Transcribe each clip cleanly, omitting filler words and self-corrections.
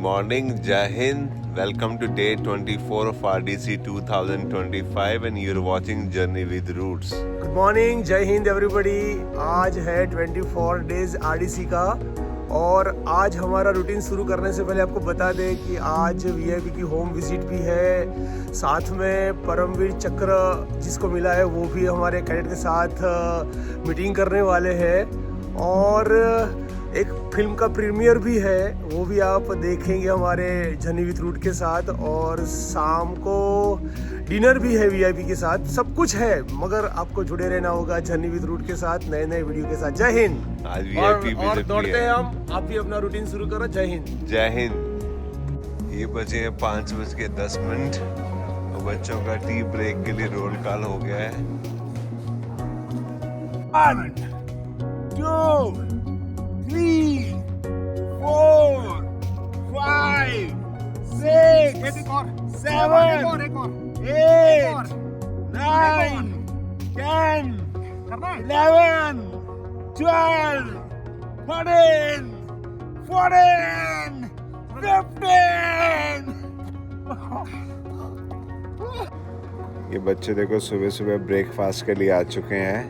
morning, Jai Hind. Welcome to day 24 of RDC 2025 and you're watching Journey with Roots. Good morning, जय Hind everybody. आज है 24 days RDC का और आज हमारा रूटीन शुरू करने से पहले आपको बता दें कि आज वीआईपी की होम विजिट भी है। साथ में परमवीर चक्र जिसको मिला है वो भी हमारे कैडेट के साथ मीटिंग करने वाले हैं और एक फिल्म का प्रीमियर भी है, वो भी आप देखेंगे हमारे जर्नी विद रूट के साथ। और शाम को डिनर भी है वीआईपी के साथ। सब कुछ है, मगर आपको जुड़े रहना होगा जर्नी विद रूट के साथ, नए नए वीडियो के साथ। जय हिंद। आज वीआईपी और दौड़ते हैं हम, आप भी अपना रूटीन शुरू करो। जय हिंद। जय हिंद। ये बजे हैं 5:10 और बच्चों का टी ब्रेक के लिए रोल कॉल हो गया है। 1, 2, 3, 4, 5, 6, 7, 8, 9, 10, 11, 12, 13, 14, 15. ये बच्चे देखो सुबह सुबह ब्रेकफास्ट के लिए आ चुके हैं।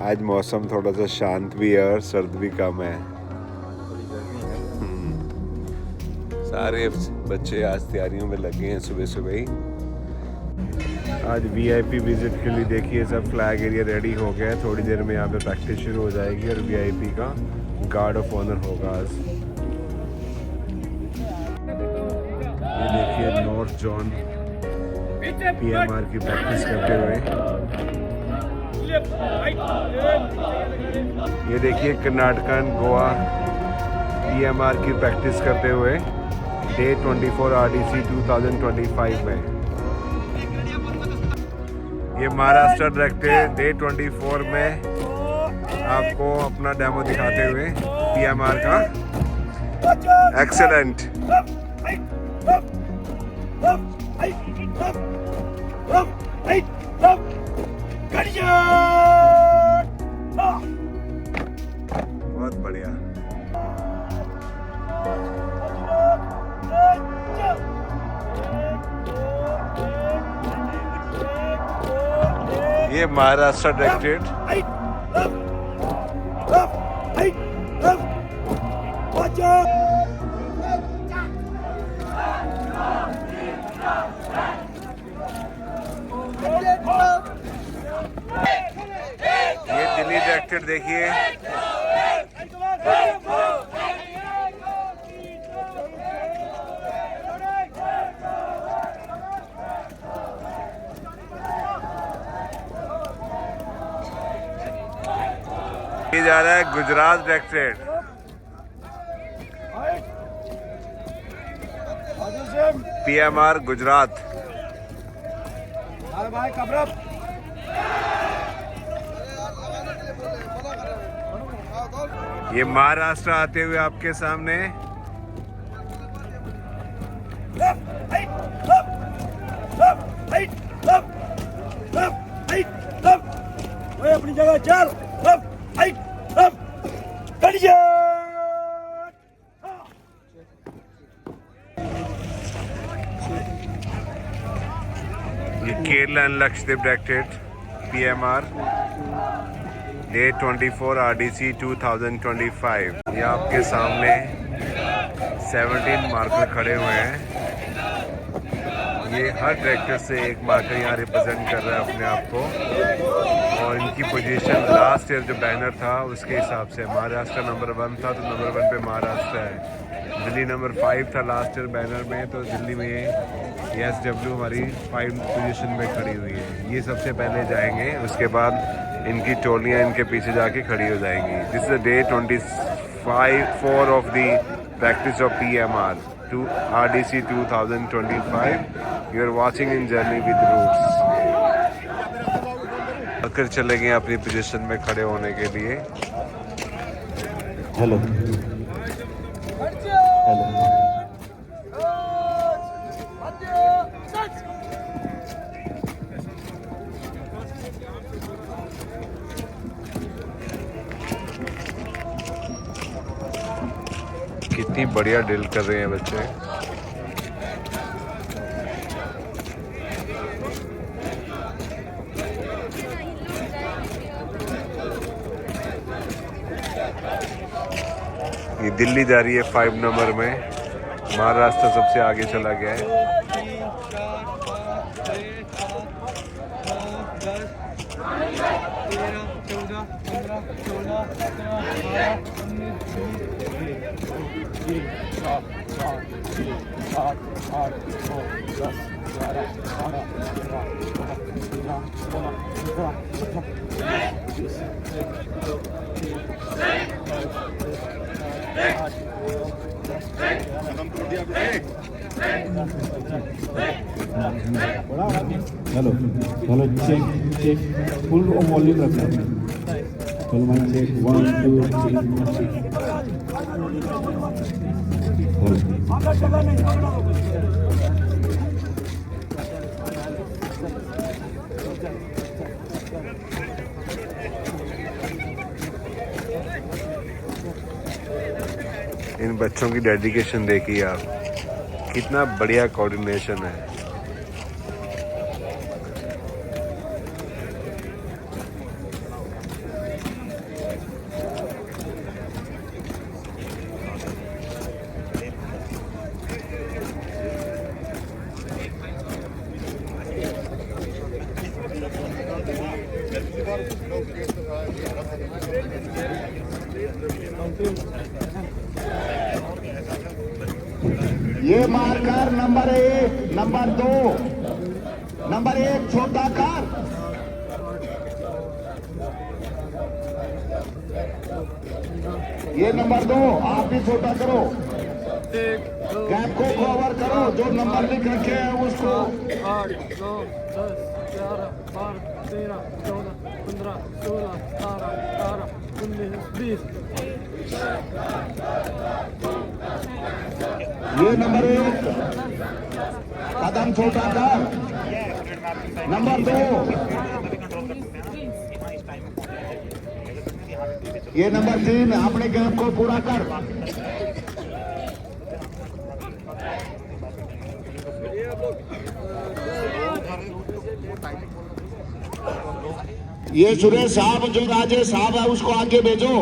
आज मौसम थोड़ा सा शांत भी है और सर्द भी कम है। सारे बच्चे आज तैयारियों में लगे हैं सुबह सुबह ही। आज वीआईपी विजिट के लिए देखिए सब फ्लैग एरिया रेडी हो गया है। थोड़ी देर में यहाँ पे प्रैक्टिस शुरू हो जाएगी और वीआईपी का गार्ड ऑफ ऑनर होगा आज। ये देखिए नॉर्थ जोन पीएमआर की प्रैक्टिस करते हुए। ये देखिए कर्नाटकन गोवा पीएमआर की प्रैक्टिस करते हुए डे 24 आरडीसी 2025 में। ये महाराष्ट्र डायरेक्टर डे 24 में आपको अपना डेमो दिखाते हुए पीएमआर का। एक्सेलेंट। बहुत बढ़िया। ये महाराष्ट्र डायरेक्टरेट ये दिल्ली डायरेक्टर देखिए। ये जा रहा है गुजरात डायरेक्टरेट। पीएमआर गुजरात। ये महाराष्ट्र आते हुए आपके सामने। अपनी जगह चल। ये Kerala and Lakshadweep directorate PMR day 24 RDC 2025। ये आपके सामने 17 मार्कर खड़े हुए हैं। ये हर डायरेक्टर से एक मार्कर यहाँ रिप्रेजेंट कर रहा है अपने आप को और इनकी पोजीशन लास्ट ईयर जो बैनर था उसके हिसाब से महाराष्ट्र नंबर 1 था तो नंबर 1 पे महाराष्ट्र है। दिल्ली नंबर 5 था लास्ट ईयर बैनर में तो दिल्ली में एसडब्ल्यू हमारी 5 पोजीशन में खड़ी हुई है। ये सबसे पहले जाएंगे, उसके बाद इनकी टोलियाँ इनके पीछे जाके खड़ी हो जाएंगी। This is the day 24 of the practice of PMR to RDC 2025. You are watching in Journey with Roots. आकर चले गए अपनी पोजीशन में खड़े होने के लिए। हेलो कितनी बढ़िया डील कर रहे हैं बच्चे। ये दिल्ली जा रही है 5 नंबर में, महाराष्ट्र सबसे आगे चला गया है। Hello hello, check check, full volume रखना है। चलो माइक चेक, 1 2 3 इन बच्चों की डेडिकेशन देखिए आप, कितना बढ़िया कोऑर्डिनेशन है। ये मार्कर नंबर 1, नंबर 2, नंबर 1 छोटा कार, ये नंबर 2 आप भी छोटा करो, गैप को कवर करो, जो नंबर लिख रखे हैं उसको। 8 9 10 11 12 13 14 15 16 17 18 19 20। ये नंबर 1 कदम छोटा कार, नंबर 2 ये नंबर 3 अपने गैप को पूरा कर। ये सुरेश साहब जो राजेश साहब है उसको आगे भेजो।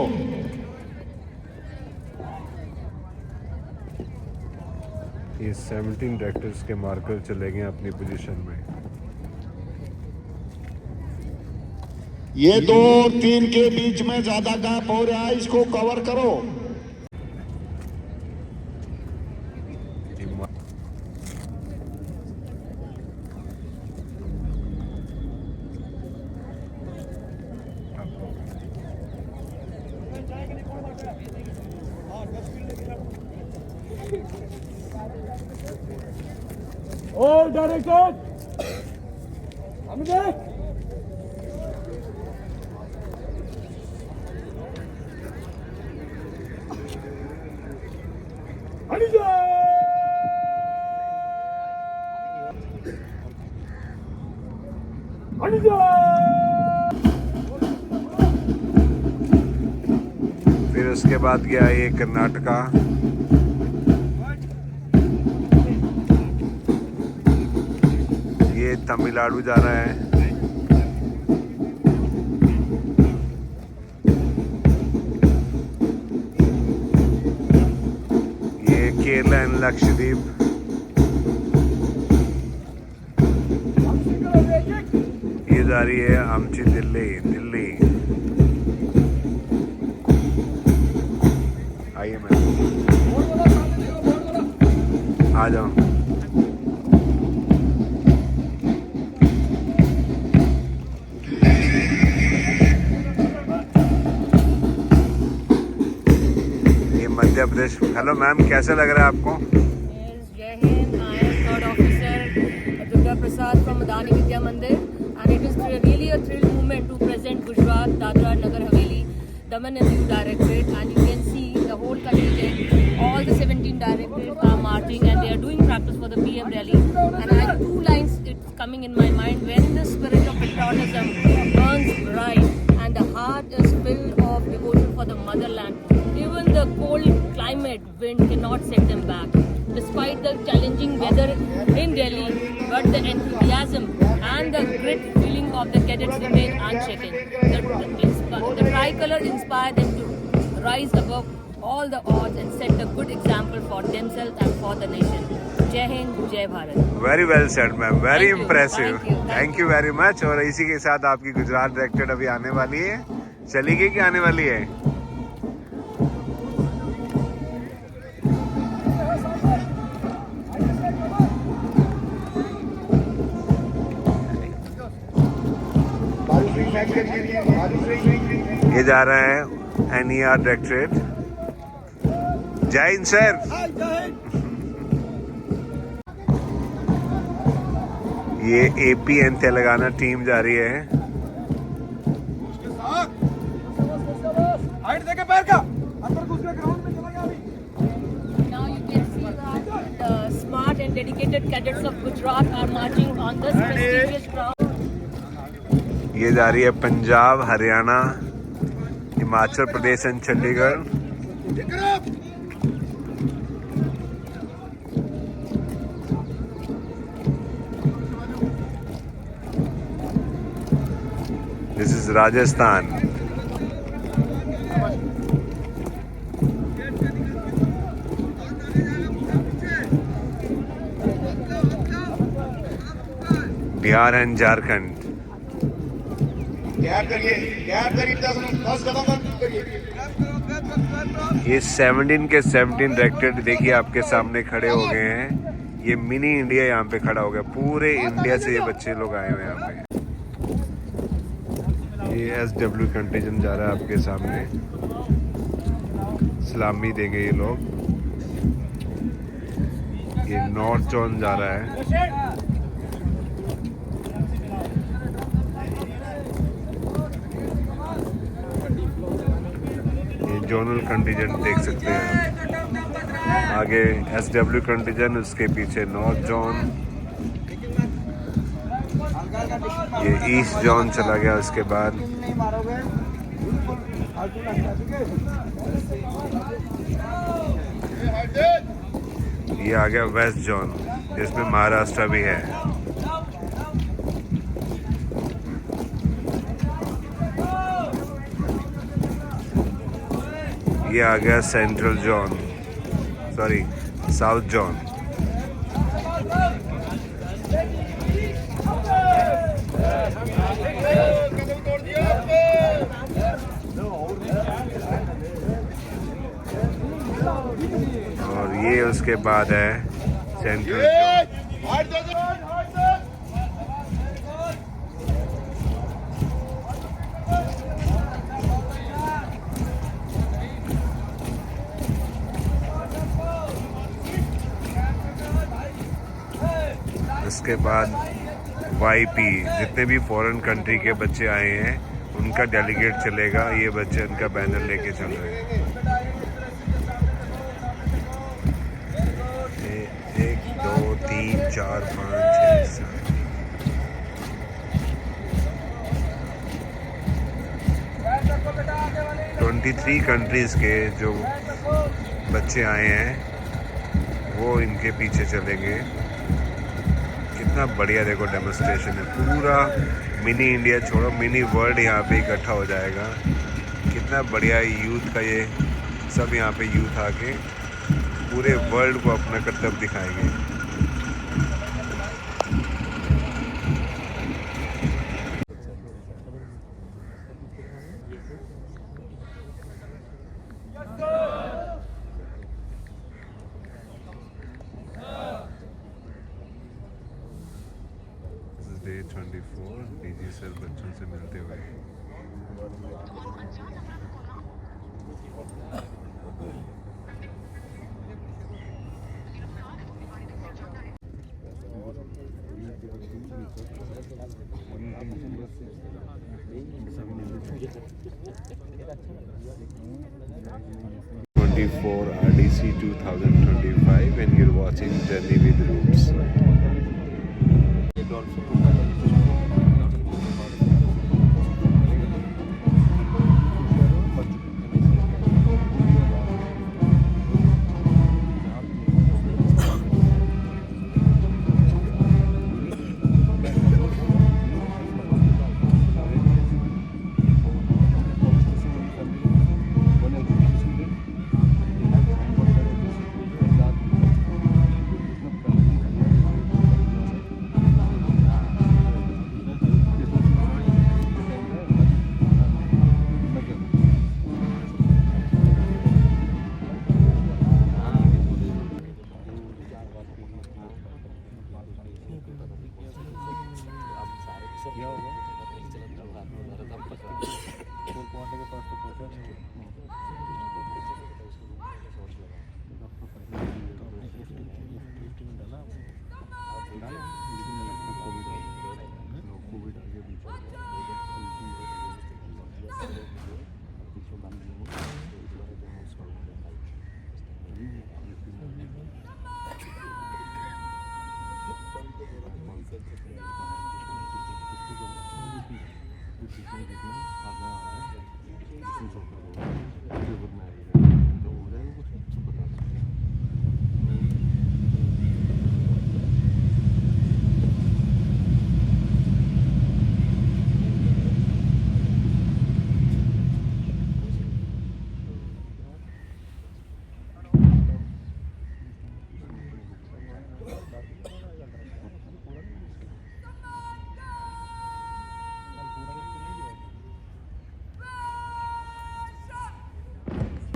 ये 17 डायरेक्टर्स के मार्कर चले गए अपनी पोजीशन में। ये 2 और 3 के बीच में ज्यादा गैप हो रहा है, इसको कवर करो। All directed. Amide. Anija. Anija. फिर उसके बाद गया ये कर्नाटका, ये तमिलनाडु जा रहा है, ये केरला एंड लक्षद्वीप, ये जा रही है आमची दिल्ली। दिल्ली आइए मैम, आ जाओ। मध्य प्रदेश। हेलो मैम, कैसे लग रहा है आपको? Jai Hind, I am third officer Durga Prasad from Adani Vidya Mandir, and it is really a thrill moment to present Gujarat, Dadra and Nagar Haveli, Daman and Diu Directorate, and you can see the whole contingent, all the 17 directorates are marching and they are doing practice for the PM rally. And I have 2 lines it's coming in my mind: when the spirit of patriotism burns bright and the heart is filled of devotion for the motherland, even the cold climate wind cannot set them back. Despite the challenging weather in Delhi, but the enthusiasm and the grit feeling of the cadets remain unshaken. The tricolor inspired them to rise above all the odds and set a good example for themselves and for the nation. Jai Hind, Jai Bharat. Very well said ma'am, very Thank you, impressive, thank you, thank thank you very much. और इसी के साथ आपकी Gujarat directed अभी आने वाली है, चली गई कि आने वाली है? ये जा रहा है NER डायरेक्टरेट। जय हिंद सर। ये AP एंड तेलंगाना टीम जा रही है। Now you can see that the smart and dedicated cadets of Gujarat are marching on this prestigious ground. ये जा रही है Punjab, Haryana, Himachal Pradesh and Chandigarh. This is Rajasthan. Bihar and Jharkhand. ये 17 के 17 डायरेक्टेड देखिए आपके सामने खड़े हो गए हैं। ये मिनी इंडिया यहाँ पे खड़ा हो गया, पूरे इंडिया से ये बच्चे लोग आए हुए हैं यहाँ पे। ये SW कंटिजेंट जा रहा है आपके सामने, सलामी देंगे ये लोग। ये नॉर्थ जोन जा रहा है। जोनल कंटिजेंट देख सकते हैं, आगे SW कंटिजेंट, उसके पीछे नॉर्थ जोन, ये ईस्ट जोन चला गया। उसके बाद ये आ गया वेस्ट जोन, जिसमें महाराष्ट्र भी है। ये आ गया central zone, sorry south zone. और ये उसके बाद है सेंट्रल जोन। उसके बाद YP, जितने भी फॉरेन कंट्री के बच्चे आए हैं उनका डेलीगेट चलेगा। ये बच्चे उनका बैनर लेके चल रहे हैं। 1 2 3 4 5 6 7 23 कंट्रीज के जो बच्चे आए हैं वो इनके पीछे चलेंगे। कितना बढ़िया देखो डेमोन्स्ट्रेशन है, पूरा मिनी इंडिया छोड़ो मिनी वर्ल्ड यहाँ पे इकट्ठा हो जाएगा। कितना बढ़िया यूथ का ये सब यहाँ पे यूथ आके पूरे वर्ल्ड को अपना कर्तव्य दिखाएंगे। डे 24 DG सर बच्चों से मिलते हुए। RDC 2025 and you're watching Journey with Roots.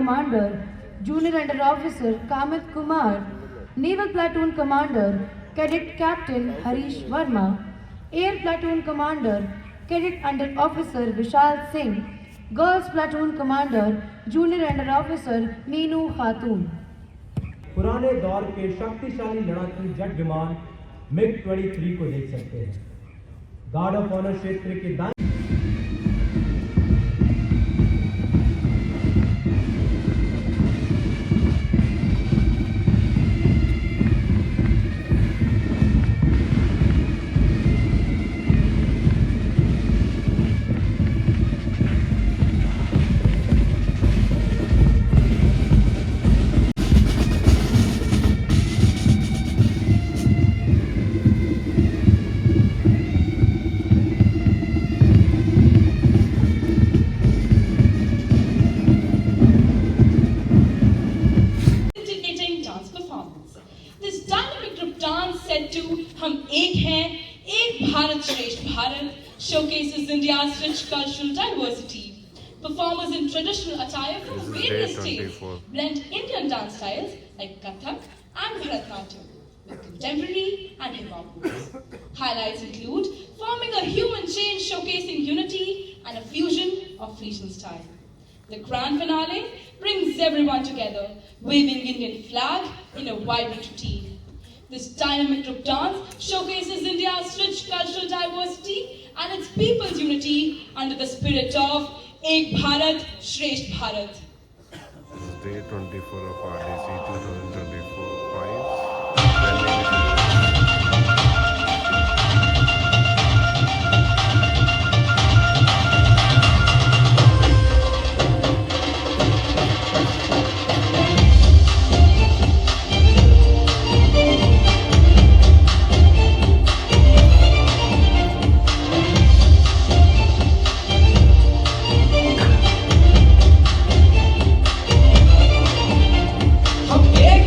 Commander, Junior Under Officer Kamit Kumar, Naval Platoon Commander, Cadet Captain Harish Verma, Air Platoon Commander, Cadet Under Officer Vishal Singh, Girls Platoon Commander, Junior Under Officer Meenu Khatun. पुराने दौर के शक्तिशाली लड़ाकू jet विमान MiG-23 को देख सकते हैं। गार्ड ऑफ ऑनर क्षेत्र के दाएं हम एक हैं, एक भारत श्रेष्ठ Bharat showcases India's rich cultural diversity. Performers in traditional attire from various states blend Indian dance styles like Kathak and Bharatanatyam with contemporary and hip-hop moves. Highlights include forming a human chain showcasing unity and a fusion of regional style. The grand finale brings everyone together, waving Indian flag in a vibrant routine. This dynamic group dance showcases India's rich cultural diversity and its people's unity under the spirit of Ek Bharat, Shresth Bharat. This is day 24 of RDC 2024-5. हम एक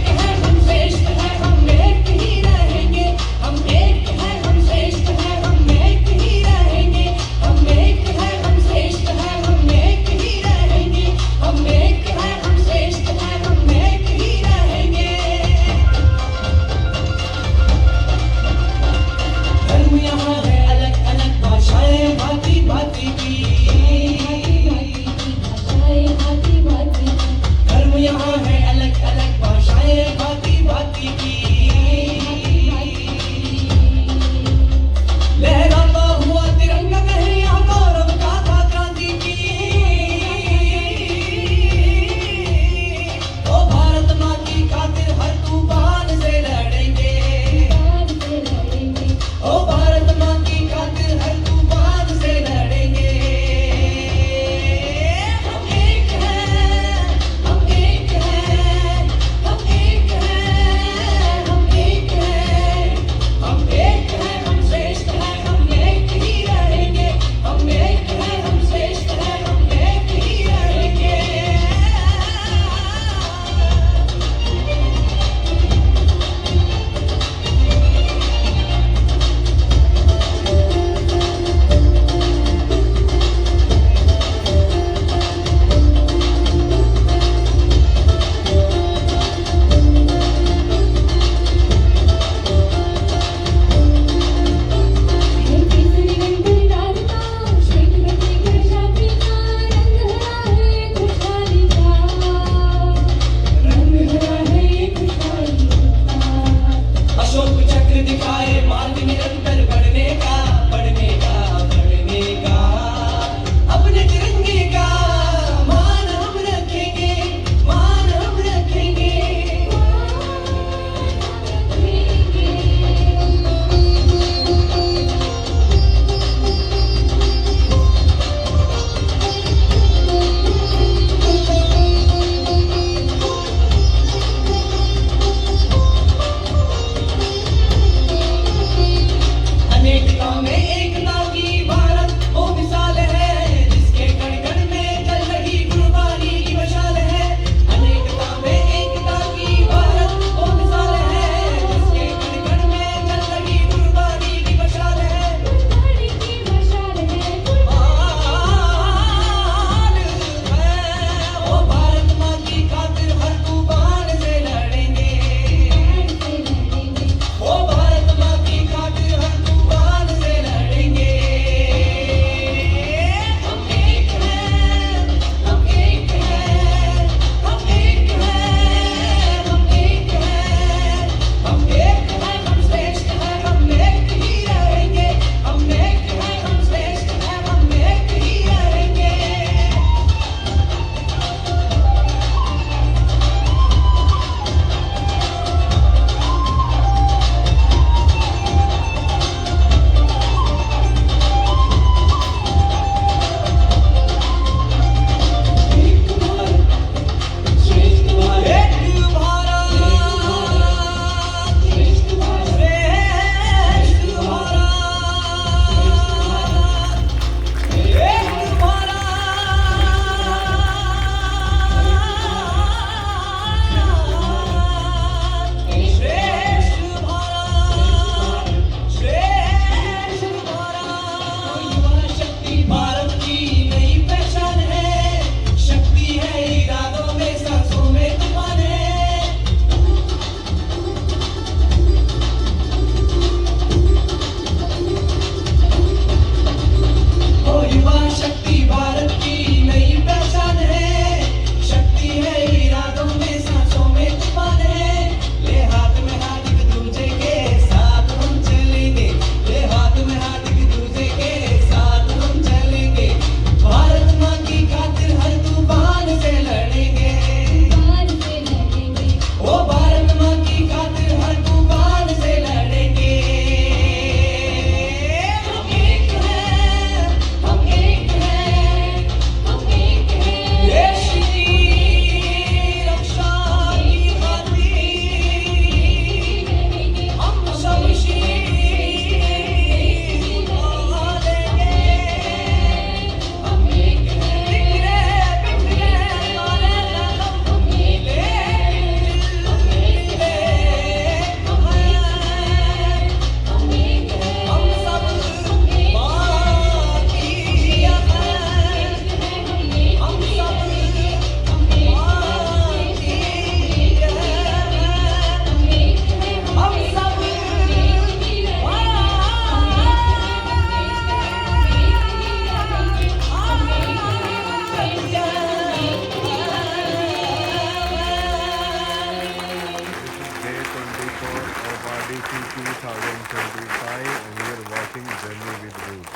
IDC 2025 and we are watching Journey with Roots.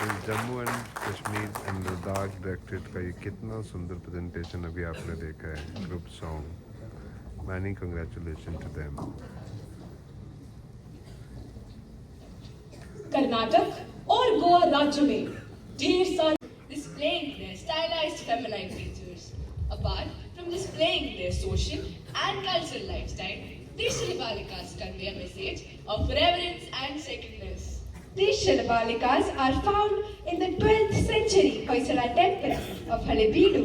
इस Jammu and Kashmir and Ladakh directorate का ये कितना सुंदर presentation अभी आपने देखा है, group song. Many congratulation to them. Karnataka और गोवा राज्यों में ढेर सारे displaying their stylized feminine features. Apart from displaying their social and cultural lifestyle, these Shilabalikas convey a message of reverence and sacredness. These Shilabalikas are found in the 12th century Hoysala temple of Halebeedu,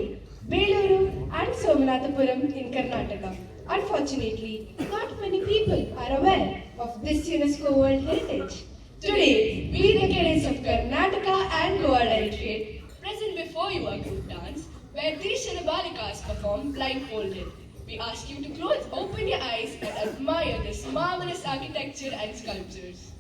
Beluru and Somanathapuram in Karnataka. Unfortunately, not many people are aware of this UNESCO World Heritage. Today, we the cadets of Karnataka and Goa Directorate present before you a group dance where these Shilabalikas perform blindfolded. We ask you to open your eyes and admire this marvelous architecture and sculptures.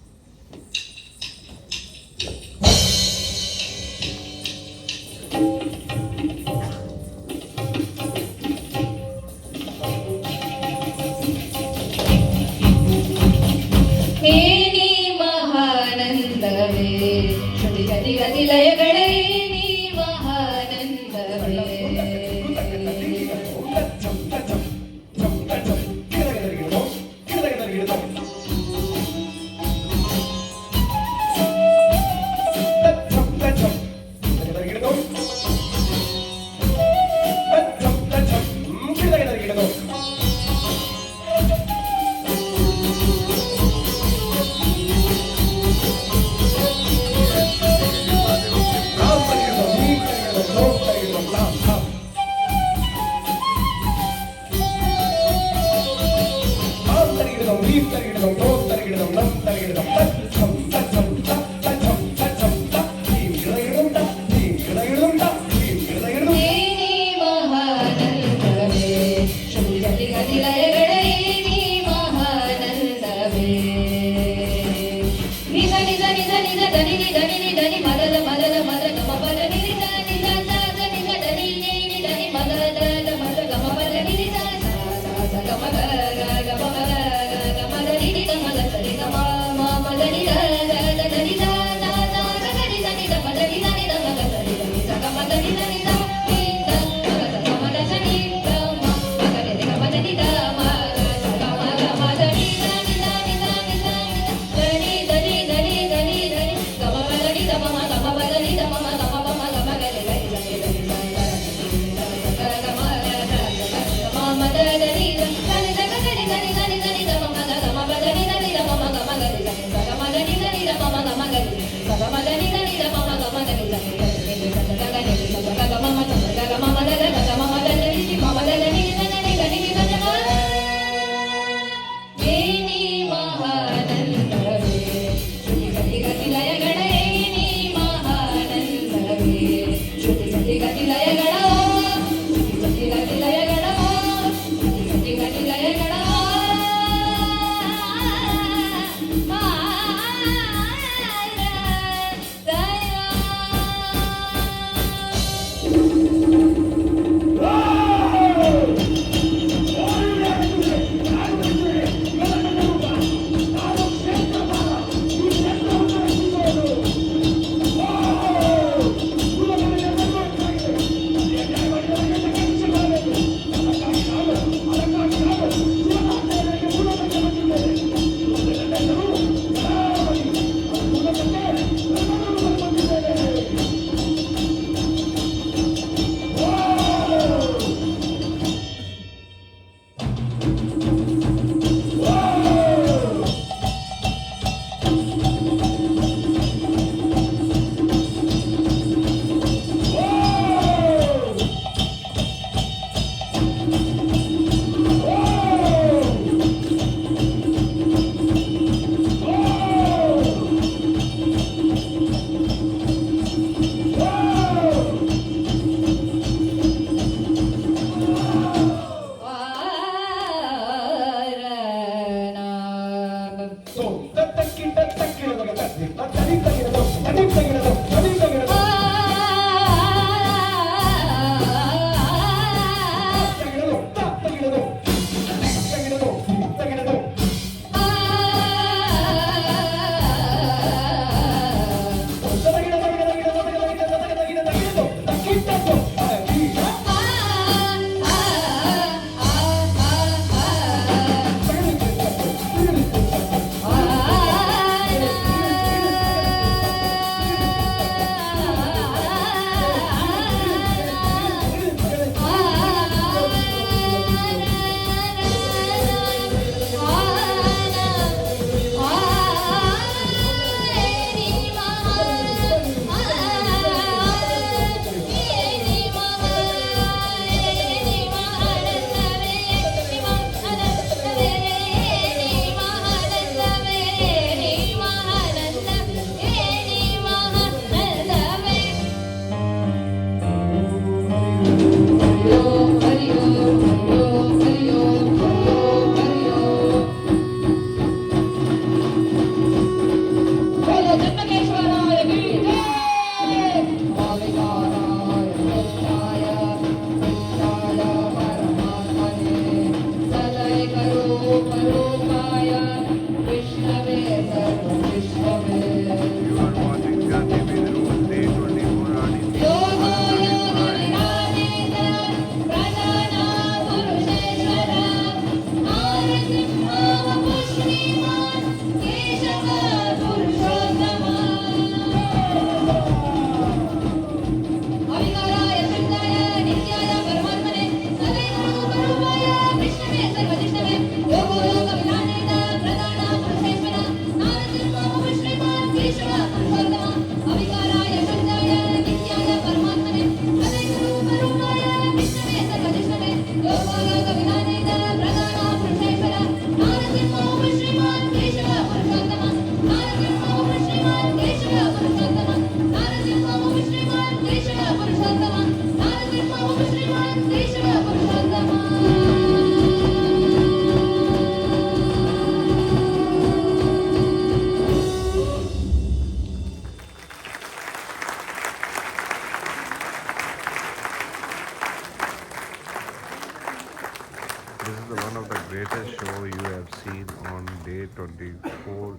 24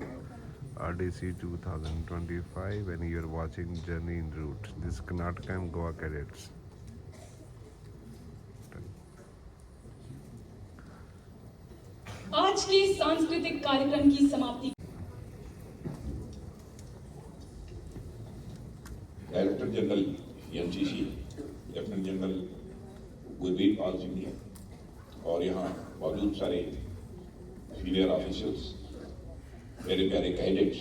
RDC 2025 and you are watching Journey in Route. This is Karnataka and Goa cadets. आज के सांस्कृतिक कार्यक्रम की समाप्ति director general NCC lieutenant general Gurveer Pal Singh ji और यहाँ मौजूद सारे सीनियर ऑफिसर्स, मेरे प्यारे कैडेट्स,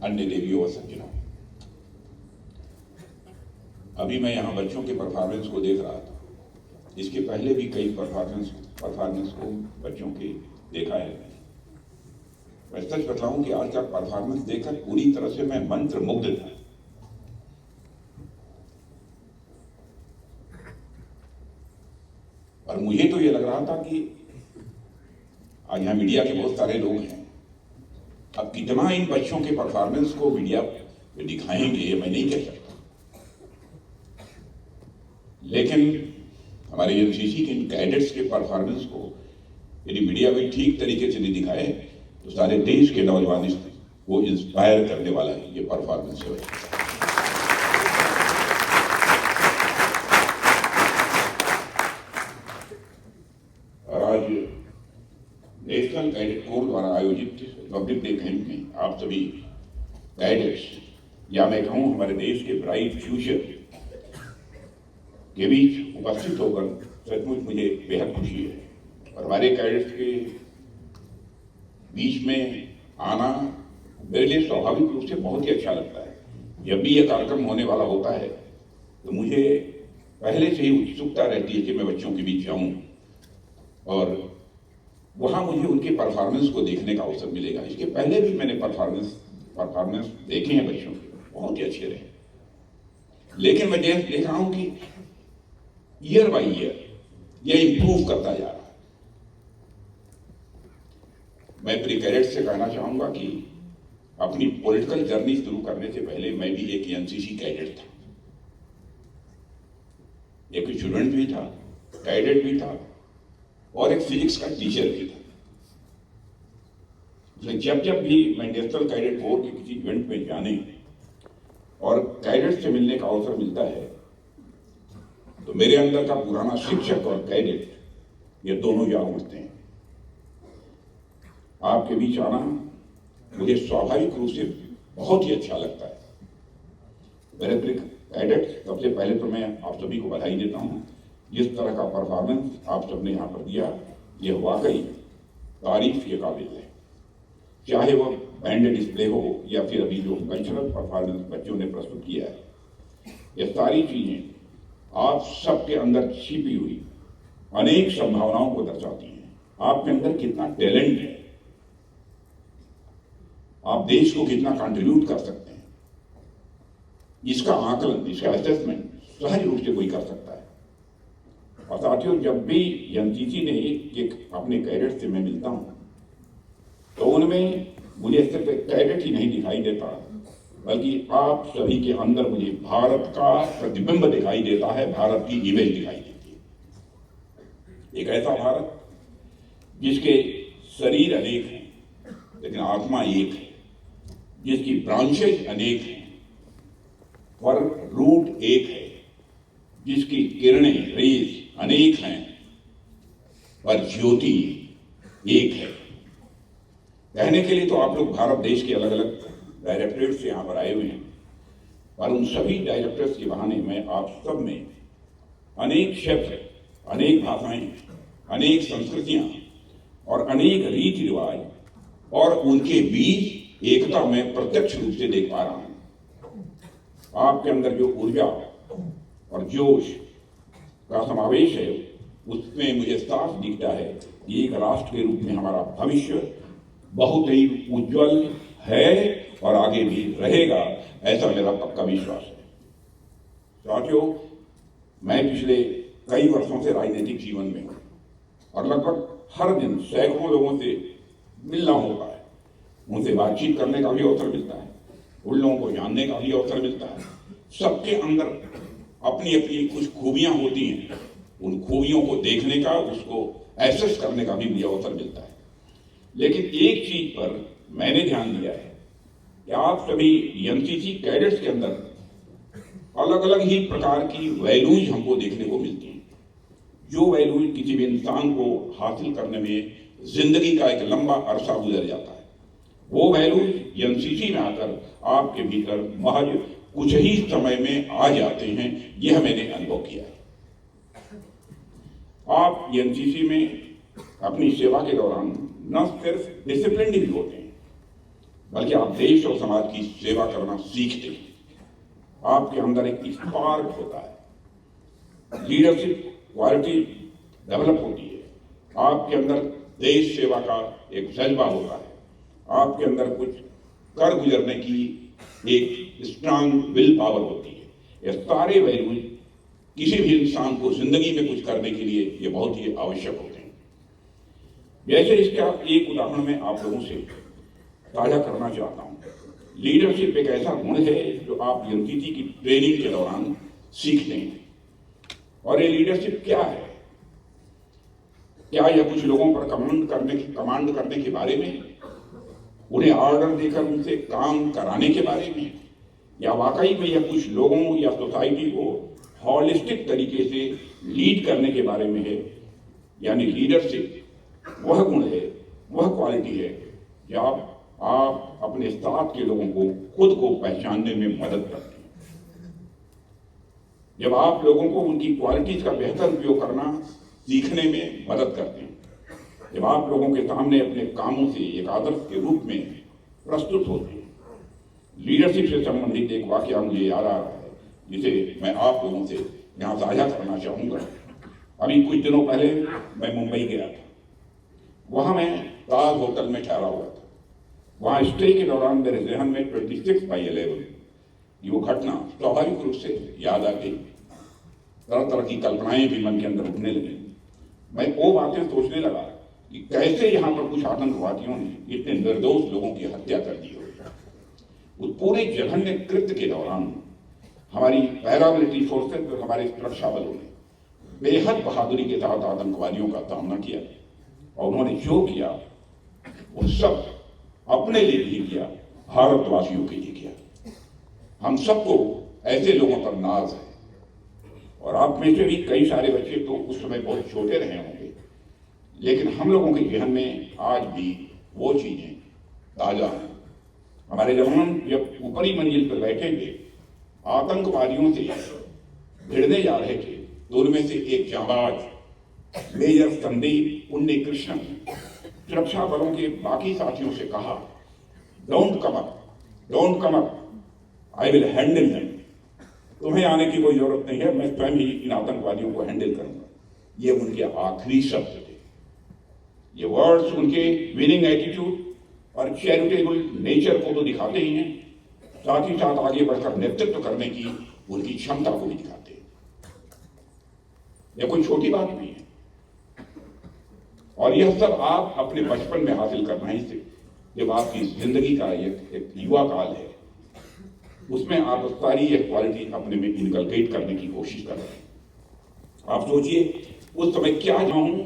अन्य देवियों और सज्जनों, अभी मैं यहाँ बच्चों के परफॉर्मेंस को देख रहा था। इसके पहले भी कई परफॉर्मेंस को बच्चों के देखा है। मैं सच बताऊं कि आज का परफॉर्मेंस देखकर पूरी तरह से मैं मंत्र मुग्ध था। और मुझे तो ये लग रहा था कि आज यहाँ मीडिया के बहुत सारे लोग हैं, अब कितना इन बच्चों के परफॉर्मेंस को मीडिया में दिखाएंगे ये मैं नहीं कह सकता, लेकिन हमारे एनसीसी के इन कैडेट्स के परफॉर्मेंस को यदि मीडिया में ठीक तरीके से नहीं दिखाए तो सारे देश के नौजवान को इंस्पायर करने वाला है ये परफॉर्मेंस है। और आज नेशनल कैडेट कोर द्वारा आयोजित रिपब्लिक डे कैंप में आप सभी कैडेट्स, या मैं कहूं हमारे देश के ब्राइट फ्यूचर के बीच उपस्थित होकर सचमुच मुझे बेहद खुशी है। और हमारे कैडेट्स के बीच में आना मेरे लिए स्वाभाविक रूप से बहुत ही अच्छा लगता है। जब भी यह कार्यक्रम होने वाला होता है तो मुझे पहले से ही उत्सुकता रहती है कि मैं बच्चों के बीच जाऊं और वहां मुझे उनके परफॉर्मेंस को देखने का अवसर मिलेगा। इसके पहले भी मैंने परफॉर्मेंस देखे हैं बच्चों के, बहुत ही अच्छे रहे, लेकिन मैं देख रहा हूं कि ईयर बाय ईयर यह इंप्रूव करता जा रहा है। मैं प्री कैडेट से कहना चाहूंगा कि अपनी पॉलिटिकल जर्नी शुरू करने से पहले मैं भी एक एनसीसी कैडेट था, एक स्टूडेंट भी था, कैडेट भी था और एक फिजिक्स का टीचर भी था। जब भी मैं नेशनल कैडेट कोर के किसी इवेंट में जाने और कैडेट से मिलने का अवसर मिलता है तो मेरे अंदर का पुराना शिक्षक और कैडेट ये दोनों याद उठते हैं। आपके बीच आना मुझे स्वाभाविक रूप से बहुत ही अच्छा लगता है। मेरे प्रिय कैडेट, सबसे पहले तो मैं आप सभी को बधाई देता हूं। जिस तरह का परफॉर्मेंस आप सबने यहाँ पर दिया यह वाकई तारीफ के काबिल है, चाहे वह बैंड डिस्प्ले हो या फिर अभी जो कल्चरल परफॉर्मेंस बच्चों ने प्रस्तुत किया है। ये सारी चीजें आप सबके अंदर छिपी हुई अनेक संभावनाओं को दर्शाती हैं। आपके अंदर कितना टैलेंट है, आप देश को कितना कंट्रीब्यूट कर सकते हैं, इसका आकलन, इसका असेसमेंट सहज रूप से कोई कर सकता है। और साथियों, जब भी एनसीसी ने एक अपने कैडेट से मैं मिलता हूं तो उनमें मुझे सिर्फ एक कैडेट ही नहीं दिखाई देता, बल्कि आप सभी के अंदर मुझे भारत का प्रतिबिंब दिखाई देता है, भारत की इमेज दिखाई देती है। एक ऐसा भारत जिसके शरीर अनेक हैं लेकिन आत्मा एक है, जिसकी ब्रांचेज अनेक हैं पर रूट एक है, जिसकी किरणें, रेज अनेक हैं पर ज्योति एक है। कहने के लिए तो आप लोग भारत देश के अलग अलग डायरेक्टरेट से यहां पर आए हुए हैं, पर उन सभी डायरेक्टर्स के बहाने मैं आप सब में अनेक शब्द, अनेक भाषाएं, अनेक संस्कृतियां और अनेक रीति रिवाज और उनके बीच एकता में प्रत्यक्ष रूप से देख पा रहा हूं। आपके अंदर जो ऊर्जा और जोश का समावेश है उसमें मुझे साफ दिखता है कि एक राष्ट्र के रूप में हमारा भविष्य बहुत ही उज्जवल है और आगे भी रहेगा, ऐसा मेरा पक्का विश्वास है। साथियों, मैं पिछले कई वर्षों से राजनीतिक जीवन में हूं और लगभग हर दिन सैकड़ों लोगों से मिलना होता है, उनसे बातचीत करने का भी अवसर मिलता है, उन लोगों को जानने का भी अवसर मिलता है। सबके अंदर अपनी अपनी कुछ खूबियां होती हैं, उन खूबियों को देखने का, उसको एसेस करने का भी मुझे अवसर मिलता है। लेकिन एक चीज पर मैंने ध्यान दिया है कि आप सभी एनसीसी कैडेट्स के अंदर अलग अलग ही प्रकार की वैल्यूज हमको देखने को मिलती हैं, जो वैल्यूज किसी भी इंसान को हासिल करने में जिंदगी का एक लंबा अरसा गुजर जाता है, वो वैल्यूज एनसीसी में आकर आपके भीतर महज कुछ ही समय में आ जाते हैं। यह मैंने अनुभव किया है। आप एनसीसी में अपनी सेवा के दौरान न सिर्फ डिसिप्लिन भी होते हैं, बल्कि आप देश और समाज की सेवा करना सीखते हैं। आपके अंदर एक स्पार्क होता है, लीडरशिप क्वालिटी डेवलप होती है, आपके अंदर देश सेवा का एक जज्बा होता है, आपके अंदर कुछ कर गुजरने की एक स्ट्रांग विल पावर होती है। ये सारे वैल्यूज किसी भी इंसान को जिंदगी में कुछ करने के लिए ये बहुत ही आवश्यक होते हैं। जैसे इसका एक उदाहरण मैं आप लोगों से साझा करना चाहता हूं। लीडरशिप एक ऐसा गुण है जो आप एनसीसी की ट्रेनिंग के दौरान सीखते हैं। और ये लीडरशिप क्या है? क्या यह कुछ लोगों पर कमांड करने के बारे में, उन्हें ऑर्डर देकर उनसे काम कराने के बारे में, या वाकई में यह कुछ लोगों या सोसाइटी को हॉलिस्टिक तरीके से लीड करने के बारे में है? यानी लीडरशिप वह गुण है, वह क्वालिटी है जब आप अपने साथ के लोगों को खुद को पहचानने में मदद करते हैं, जब आप लोगों को उनकी क्वालिटीज का बेहतर उपयोग करना सीखने में मदद करते हैं, जब आप लोगों के सामने अपने कामों से एक आदर्श के रूप में प्रस्तुत होते हैं। लीडरशिप से संबंधित एक वाकया मुझे याद आ रहा है, जिसे मैं आप लोगों से यहाँ साझा करना चाहूंगा। अभी कुछ दिनों पहले मैं मुंबई गया था। वहां मैं ताज होटल में ठहरा हुआ था। वहां स्टे के दौरान मेरे जहन में 26/11 की वो घटना स्वाभाविक रूप से याद आ गई। तरह तरह की कल्पनाएं भी मन के अंदर उठने लगी। मैं वो बातें सोचने लगा कि कैसे यहाँ पर कुछ आतंकवादियों ने इतने निर्दोष लोगों की हत्या कर दी हो। उस पूरे जघन्य कृत्य के दौरान हमारी पैरामिलिट्री फोर्सेस और हमारे सुरक्षा बलों ने बेहद बहादुरी के साथ आतंकवादियों का सामना किया, और उन्होंने जो किया वो सब अपने लिए नहीं किया, भारतवासियों के लिए किया। हम सबको ऐसे लोगों पर नाज है। और आप में से भी कई सारे बच्चे तो उस समय बहुत छोटे रहे होंगे, लेकिन हम लोगों के जहन में आज भी वो चीजें ताजा हैं। हमारे जवान जब ऊपरी मंजिल पर बैठे थे, आतंकवादियों से भिड़ने जा रहे थे, तो उनमें से एक जांबाज मेजर संदीप उन्नीकृष्णन सुरक्षा बलों के बाकी साथियों से कहा, don't come up, I will handle them. तुम्हें आने की कोई जरूरत नहीं है, मैं स्वयं ही इन आतंकवादियों को हैंडल करूंगा। ये उनके आखिरी शब्द थे। ये वर्ड्स उनके विनिंग एटीट्यूड और चैरिटेबल नेचर को तो दिखाते ही हैं, साथ ही साथ आगे बढ़कर नेतृत्व करने की उनकी क्षमता को भी दिखाते हैं। यह कोई छोटी बात नहीं है, और यह सब आप अपने बचपन में हासिल करना ही से, जब आपकी जिंदगी का एक युवा काल है, उसमें आप सारी ये क्वालिटी अपने में इनकलकेट करने की कोशिश कर रहे हैं। आप सोचिए उस समय क्या चाहूं,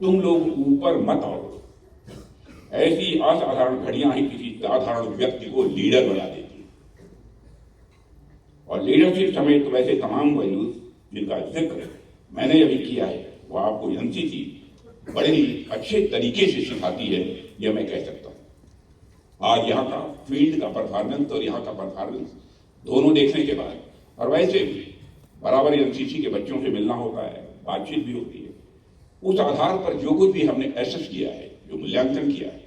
तुम लोग ऊपर मत आओ। ऐसी असाधारण घड़ियां ही किसी साधारण व्यक्ति को लीडर बना देती है। और लीडरशिप समेत वैसे तमाम वैल्यूज जिनका जिक्र मैंने अभी किया है, वो आपको एनसीसी बड़े ही अच्छे तरीके से सिखाती है, यह मैं कह सकता हूं। आज यहाँ का फील्ड का परफॉर्मेंस और यहाँ का परफॉर्मेंस दोनों देखने के बाद, और वैसे भी बराबर एनसीसी के बच्चों से मिलना होता है, बातचीत भी होती है, उस आधार पर जो कुछ भी हमने एसेस किया है, जो मूल्यांकन किया है,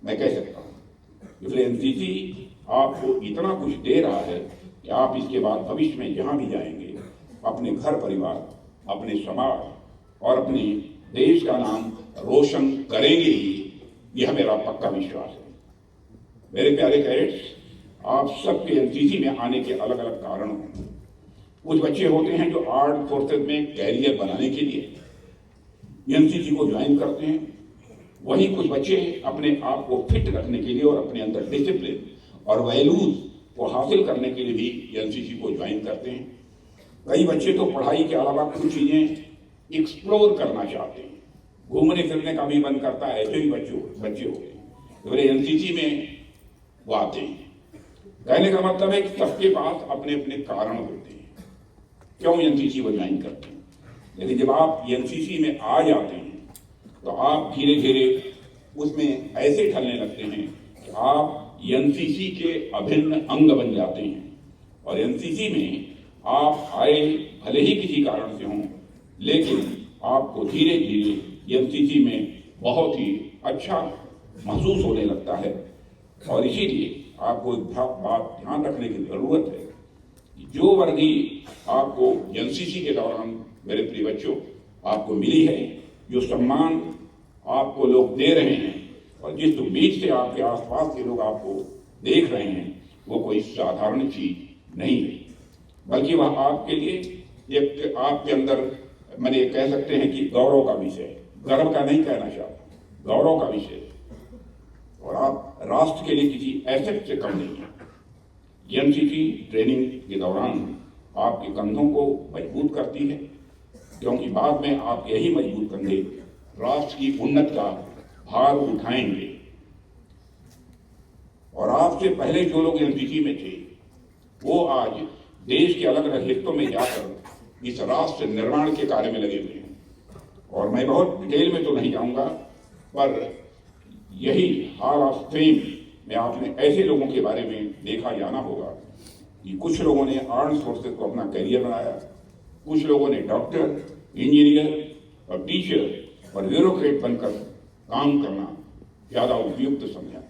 मैं कह सकता हूँ इसलिए एनसीसी आपको इतना कुछ दे रहा है कि आप इसके बाद भविष्य में जहाँ भी जाएंगे, अपने घर परिवार, अपने समाज और अपने देश का नाम रोशन करेंगे ही, यह मेरा पक्का विश्वास है। मेरे प्यारे कैडेट्स, आप सबके एनसीसी में आने के अलग अलग कारण होंगे। कुछ बच्चे होते हैं जो आर्म्ड फोर्सेज में कैरियर बनाने के लिए एनसीसी को ज्वाइन करते हैं, वहीं कुछ बच्चे अपने आप को फिट रखने के लिए और अपने अंदर डिसिप्लिन और वैल्यूज को हासिल करने के लिए भी एनसीसी को ज्वाइन करते हैं। कई बच्चे तो पढ़ाई के अलावा कुछ चीजें एक्सप्लोर करना चाहते हैं, घूमने फिरने का भी मन करता है, ऐसे ही बच्चे हो गए। तो एनसीसी में वो आते हैं। कहने का मतलब है कि सबके पास अपने अपने कारण होते हैं क्यों एनसीसी वो ज्वाइन करते हैं। लेकिन जब आप एनसीसी में आ जाते हैं तो आप धीरे धीरे उसमें ऐसे ढलने लगते हैं कि आप एनसीसी के अभिन्न अंग बन जाते हैं। और एनसीसी में आप आए भले ही किसी कारण से हों, लेकिन आपको धीरे धीरे एनसीसी में बहुत ही अच्छा महसूस होने लगता है। और इसीलिए आपको एक बात ध्यान रखने की जरूरत है कि जो वर्दी आपको एनसीसी के दौरान मेरे प्रिय बच्चों आपको मिली है, जो सम्मान आपको लोग दे रहे हैं और जिस उम्मीद से आपके आसपास के लोग आपको देख रहे हैं, वो कोई साधारण चीज नहीं है, बल्कि वह आपके लिए एक आपके अंदर मैंने कह सकते हैं कि गौरव का विषय, गर्व का नहीं कहना चाहता, गौरव का विषय। और आप राष्ट्र के लिए किसी एसेट से कम नहीं है। एनसीसी ट्रेनिंग के दौरान आपके कंधों को मजबूत करती है, क्योंकि बाद में आपके यही मजबूत कंधे राष्ट्र की उन्नति का भार उठाएंगे। और आपसे पहले जो लोग एनसीसी में थे वो आज देश के अलग अलग हिस्सों में जाकर इस राष्ट्र निर्माण के कार्य में लगे हुए हैं। और मैं बहुत डिटेल में तो नहीं जाऊंगा, पर यही हॉल ऑफ फेम में आपने ऐसे लोगों के बारे में देखा जाना होगा कि कुछ लोगों ने आर्म्ड फोर्सेस को अपना करियर बनाया, कुछ लोगों ने डॉक्टर, इंजीनियर और टीचर और ब्यूरोक्रेट बनकर काम करना ज्यादा उपयुक्त समझा।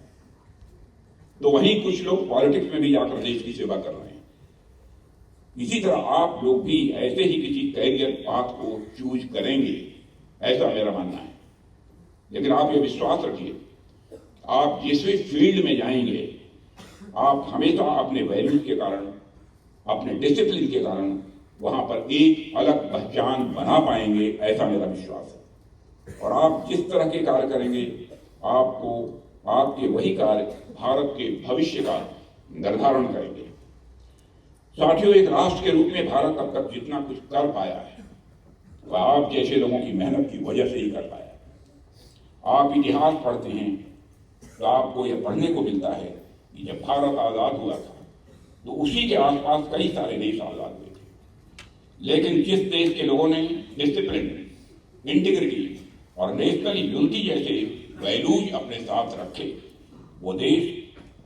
तो वहीं कुछ लोग पॉलिटिक्स में भी जाकर देश की सेवा कर रहे हैं। इसी तरह आप लोग भी ऐसे ही किसी कैरियर पाथ को चूज करेंगे, ऐसा मेरा मानना है। लेकिन आप ये विश्वास रखिए, आप जिस भी फील्ड में जाएंगे आप हमेशा अपने वैल्यूज के कारण, अपने डिसिप्लिन के कारण वहां पर एक अलग पहचान बना पाएंगे, ऐसा मेरा विश्वास है। और आप जिस तरह के कार्य करेंगे आपको आपके वही कार्य भारत के भविष्य का निर्धारण करेंगे। साथियों, एक राष्ट्र के रूप में भारत अब तक जितना कुछ कर पाया है वह आप जैसे लोगों की मेहनत की वजह से ही कर पाया। आप इतिहास पढ़ते हैं तो आपको यह पढ़ने को मिलता है कि जब भारत आजाद हुआ था तो उसी के आसपास कई सारे देश आजाद हुए थे, लेकिन जिस देश के लोगों ने डिसिप्लिन, इंटीग्रिटी और नेशनल यूनिटी जैसे वैल्यूज अपने साथ रखे, वो देश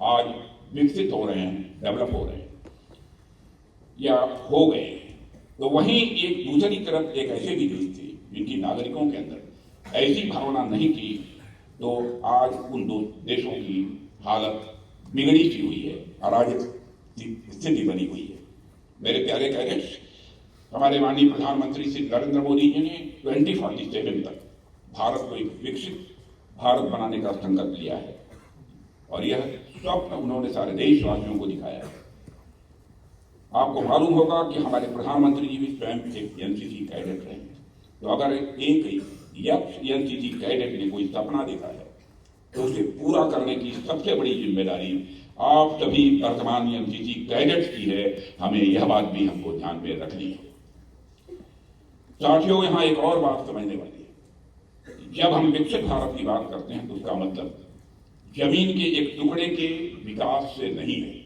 आज विकसित हो रहे हैं, डेवलप हो रहे हैं या हो गए। तो वहीं एक दूसरी तरफ एक ऐसे भी देश थे जिनकी नागरिकों के अंदर ऐसी भावना नहीं थी, तो आज उन दो देशों की हालत बिगड़ी सी हुई है, अराजक स्थिति बनी हुई है। मेरे प्यारे कैडेट्स, हमारे माननीय प्रधानमंत्री श्री नरेंद्र मोदी जी ने 2047 तक भारत को एक विकसित भारत बनाने का संकल्प लिया है और यह स्वप्न उन्होंने सारे देशवासियों को दिखाया है। आपको मालूम होगा कि हमारे प्रधानमंत्री जी भी स्वयं एक एनसीसी कैडेट रहे हैं। तो अगर एक एनसीसी कैडेट ने कोई सपना देखा है तो उसे पूरा करने की सबसे बड़ी जिम्मेदारी आप सभी वर्तमान एनसीसी कैडेट्स की है। हमें यह बात भी हमको ध्यान में रखनी है। साथियों, यहाँ एक और बात समझने वाली है। जब हम विकसित भारत की बात करते हैं तो उसका मतलब जमीन के एक टुकड़े के विकास से नहीं है।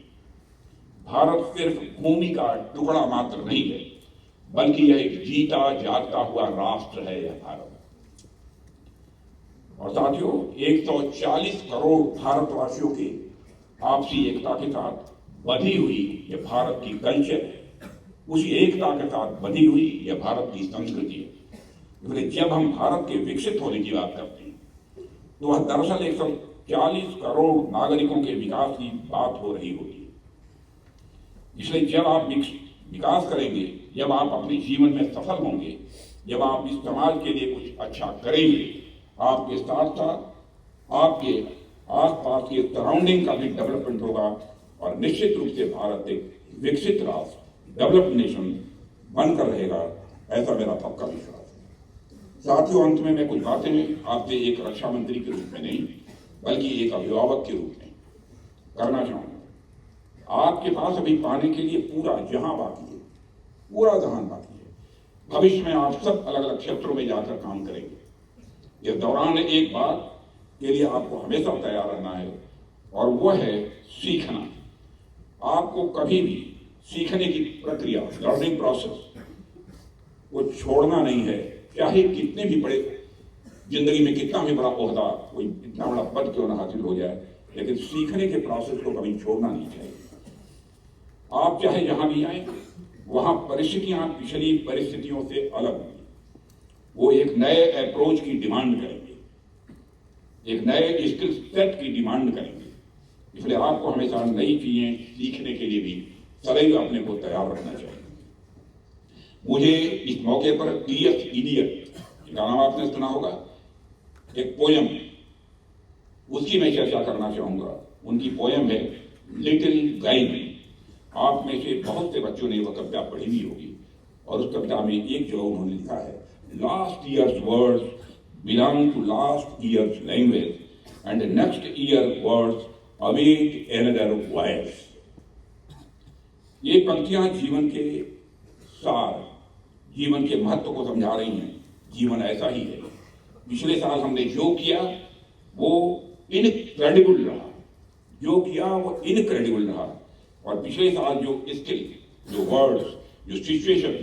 भारत सिर्फ भूमि का टुकड़ा मात्र नहीं है, बल्कि यह एक जीता जागता हुआ राष्ट्र है, यह भारत। और साथियों, 140 करोड़ भारतवासियों की आपसी एकता के साथ बधी हुई यह भारत की कल्चर है। उसी एकता के साथ बधी हुई यह भारत की संस्कृति है। जब हम भारत के विकसित होने की बात करते हैं तो वह दरअसल 140 करोड़ नागरिकों के विकास की बात हो रही होती है। इसलिए जब आप विकास करेंगे, जब आप अपने जीवन में सफल होंगे, जब आप इस समाज के लिए कुछ अच्छा करेंगे, आपके साथ साथ आपके आसपास के सराउंडिंग का भी डेवलपमेंट होगा और निश्चित रूप से भारत एक विकसित राष्ट्र, डेवलप्ड नेशन बनकर रहेगा, ऐसा मेरा पक्का विश्वास है। साथियों, अंत में मैं कुछ बातें आपसे एक रक्षा मंत्री के रूप में नहीं, बल्कि एक अभिभावक के रूप में करना चाहूंगा। आपके पास अभी पाने के लिए पूरा जहां बाकी है, पूरा जहान बाकी है। भविष्य में आप सब अलग अलग क्षेत्रों में जाकर काम करेंगे, इस दौरान एक बात के लिए आपको हमेशा तैयार रहना है, और वो है सीखना। आपको कभी भी सीखने की प्रक्रिया, लर्निंग प्रोसेस, वो छोड़ना नहीं है। चाहे कितने भी बड़े जिंदगी में कितना भी बड़ा ओहदा, कोई इतना बड़ा पद क्यों ना हासिल हो जाए, लेकिन सीखने के प्रोसेस को कभी छोड़ना नहीं चाहिए। आप चाहे जहां भी आए, वहां परिस्थितियां पिछली परिस्थितियों से अलग होंगी। वो एक नए अप्रोच की डिमांड करेंगे, एक नए स्किल सेट की डिमांड करेंगे। इसलिए आपको हमेशा नई चीजें सीखने के लिए भी सदैव अपने को तैयार रखना चाहिए। मुझे इस मौके पर टी.एस. इलियट का नाम आपने सुना होगा, एक पोयम, उसकी मैं चर्चा करना चाहूंगा। उनकी पोयम है लिटिल गाइड। आप में से बहुत से बच्चों ने वह कविता पढ़ी भी होगी, और उस कविता में एक जगह उन्होंने लिखा है, last year's words belong to last year's language and next year words await another voice. ये पंक्तियां जीवन के सार, जीवन के महत्व को समझा रही हैं। जीवन ऐसा ही है। पिछले साल हमने जो किया वो इनक्रेडिबल रहा, जो किया वो इनक्रेडिबल रहा, और पिछले साल जो स्किल, जो वर्ड्स, जो सिचुएशन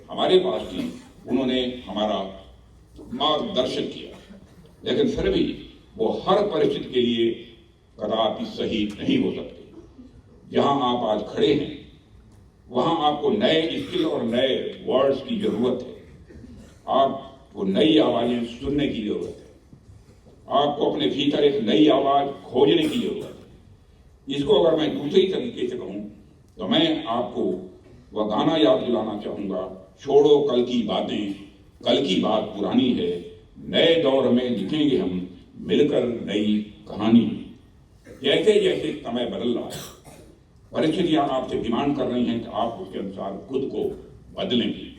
हमारे पास थी, उन्होंने हमारा मार्गदर्शन किया। लेकिन फिर भी वो हर परिस्थिति के लिए कदापि सही नहीं हो सकते। जहां आप आज खड़े हैं, वहां आपको नए स्किल और नए वर्ड्स की जरूरत है। आपको नई आवाजें सुनने की जरूरत है। आपको अपने भीतर एक नई आवाज खोजने की जरूरत है। इसको अगर मैं दूसरी तरीके से कहूं तो मैं आपको वह गाना याद दिलाना चाहूंगा, छोड़ो कल की बातें, कल की बात पुरानी है, नए दौर में लिखेंगे हम मिलकर नई कहानी। जैसे जैसे समय बदल रहा है, परिस्थितियां आपसे डिमांड कर रही हैं कि आप उसके अनुसार खुद को बदलेंगे।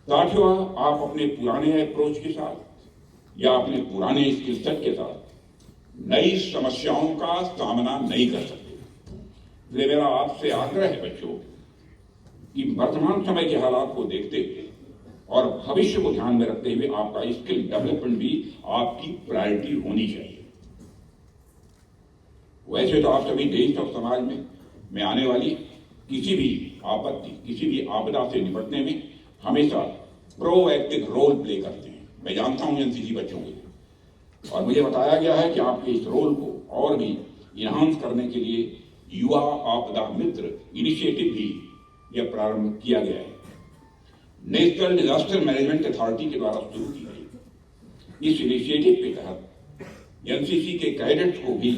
साथियों, आप अपने पुराने अप्रोच के साथ या अपने पुराने स्किल सेट के साथ नई समस्याओं का सामना नहीं कर सकते। इसलिए मेरा आपसे आग्रह है बच्चों कि वर्तमान समय के हालात को देखते हुए और भविष्य को ध्यान में रखते हुए आपका स्किल डेवलपमेंट भी आपकी प्रायोरिटी होनी चाहिए। वैसे तो आप सभी देश और समाज में आने वाली किसी भी आपत्ति, किसी भी आपदा से निपटने में हमेशा प्रोएक्टिव रोल प्ले करते हैं। मैं जानता हूं एनसीसी बच्चों के, और मुझे बताया गया है कि आपके इस रोल को और भी इनहांस करने के लिए युवा आपदा मित्र इनिशिएटिव भी यह प्रारंभ किया गया है। नेशनल डिजास्टर मैनेजमेंट अथॉरिटी के द्वारा शुरू की गई इस इनिशिएटिव के तहत एनसीसी के कैडेट्स को भी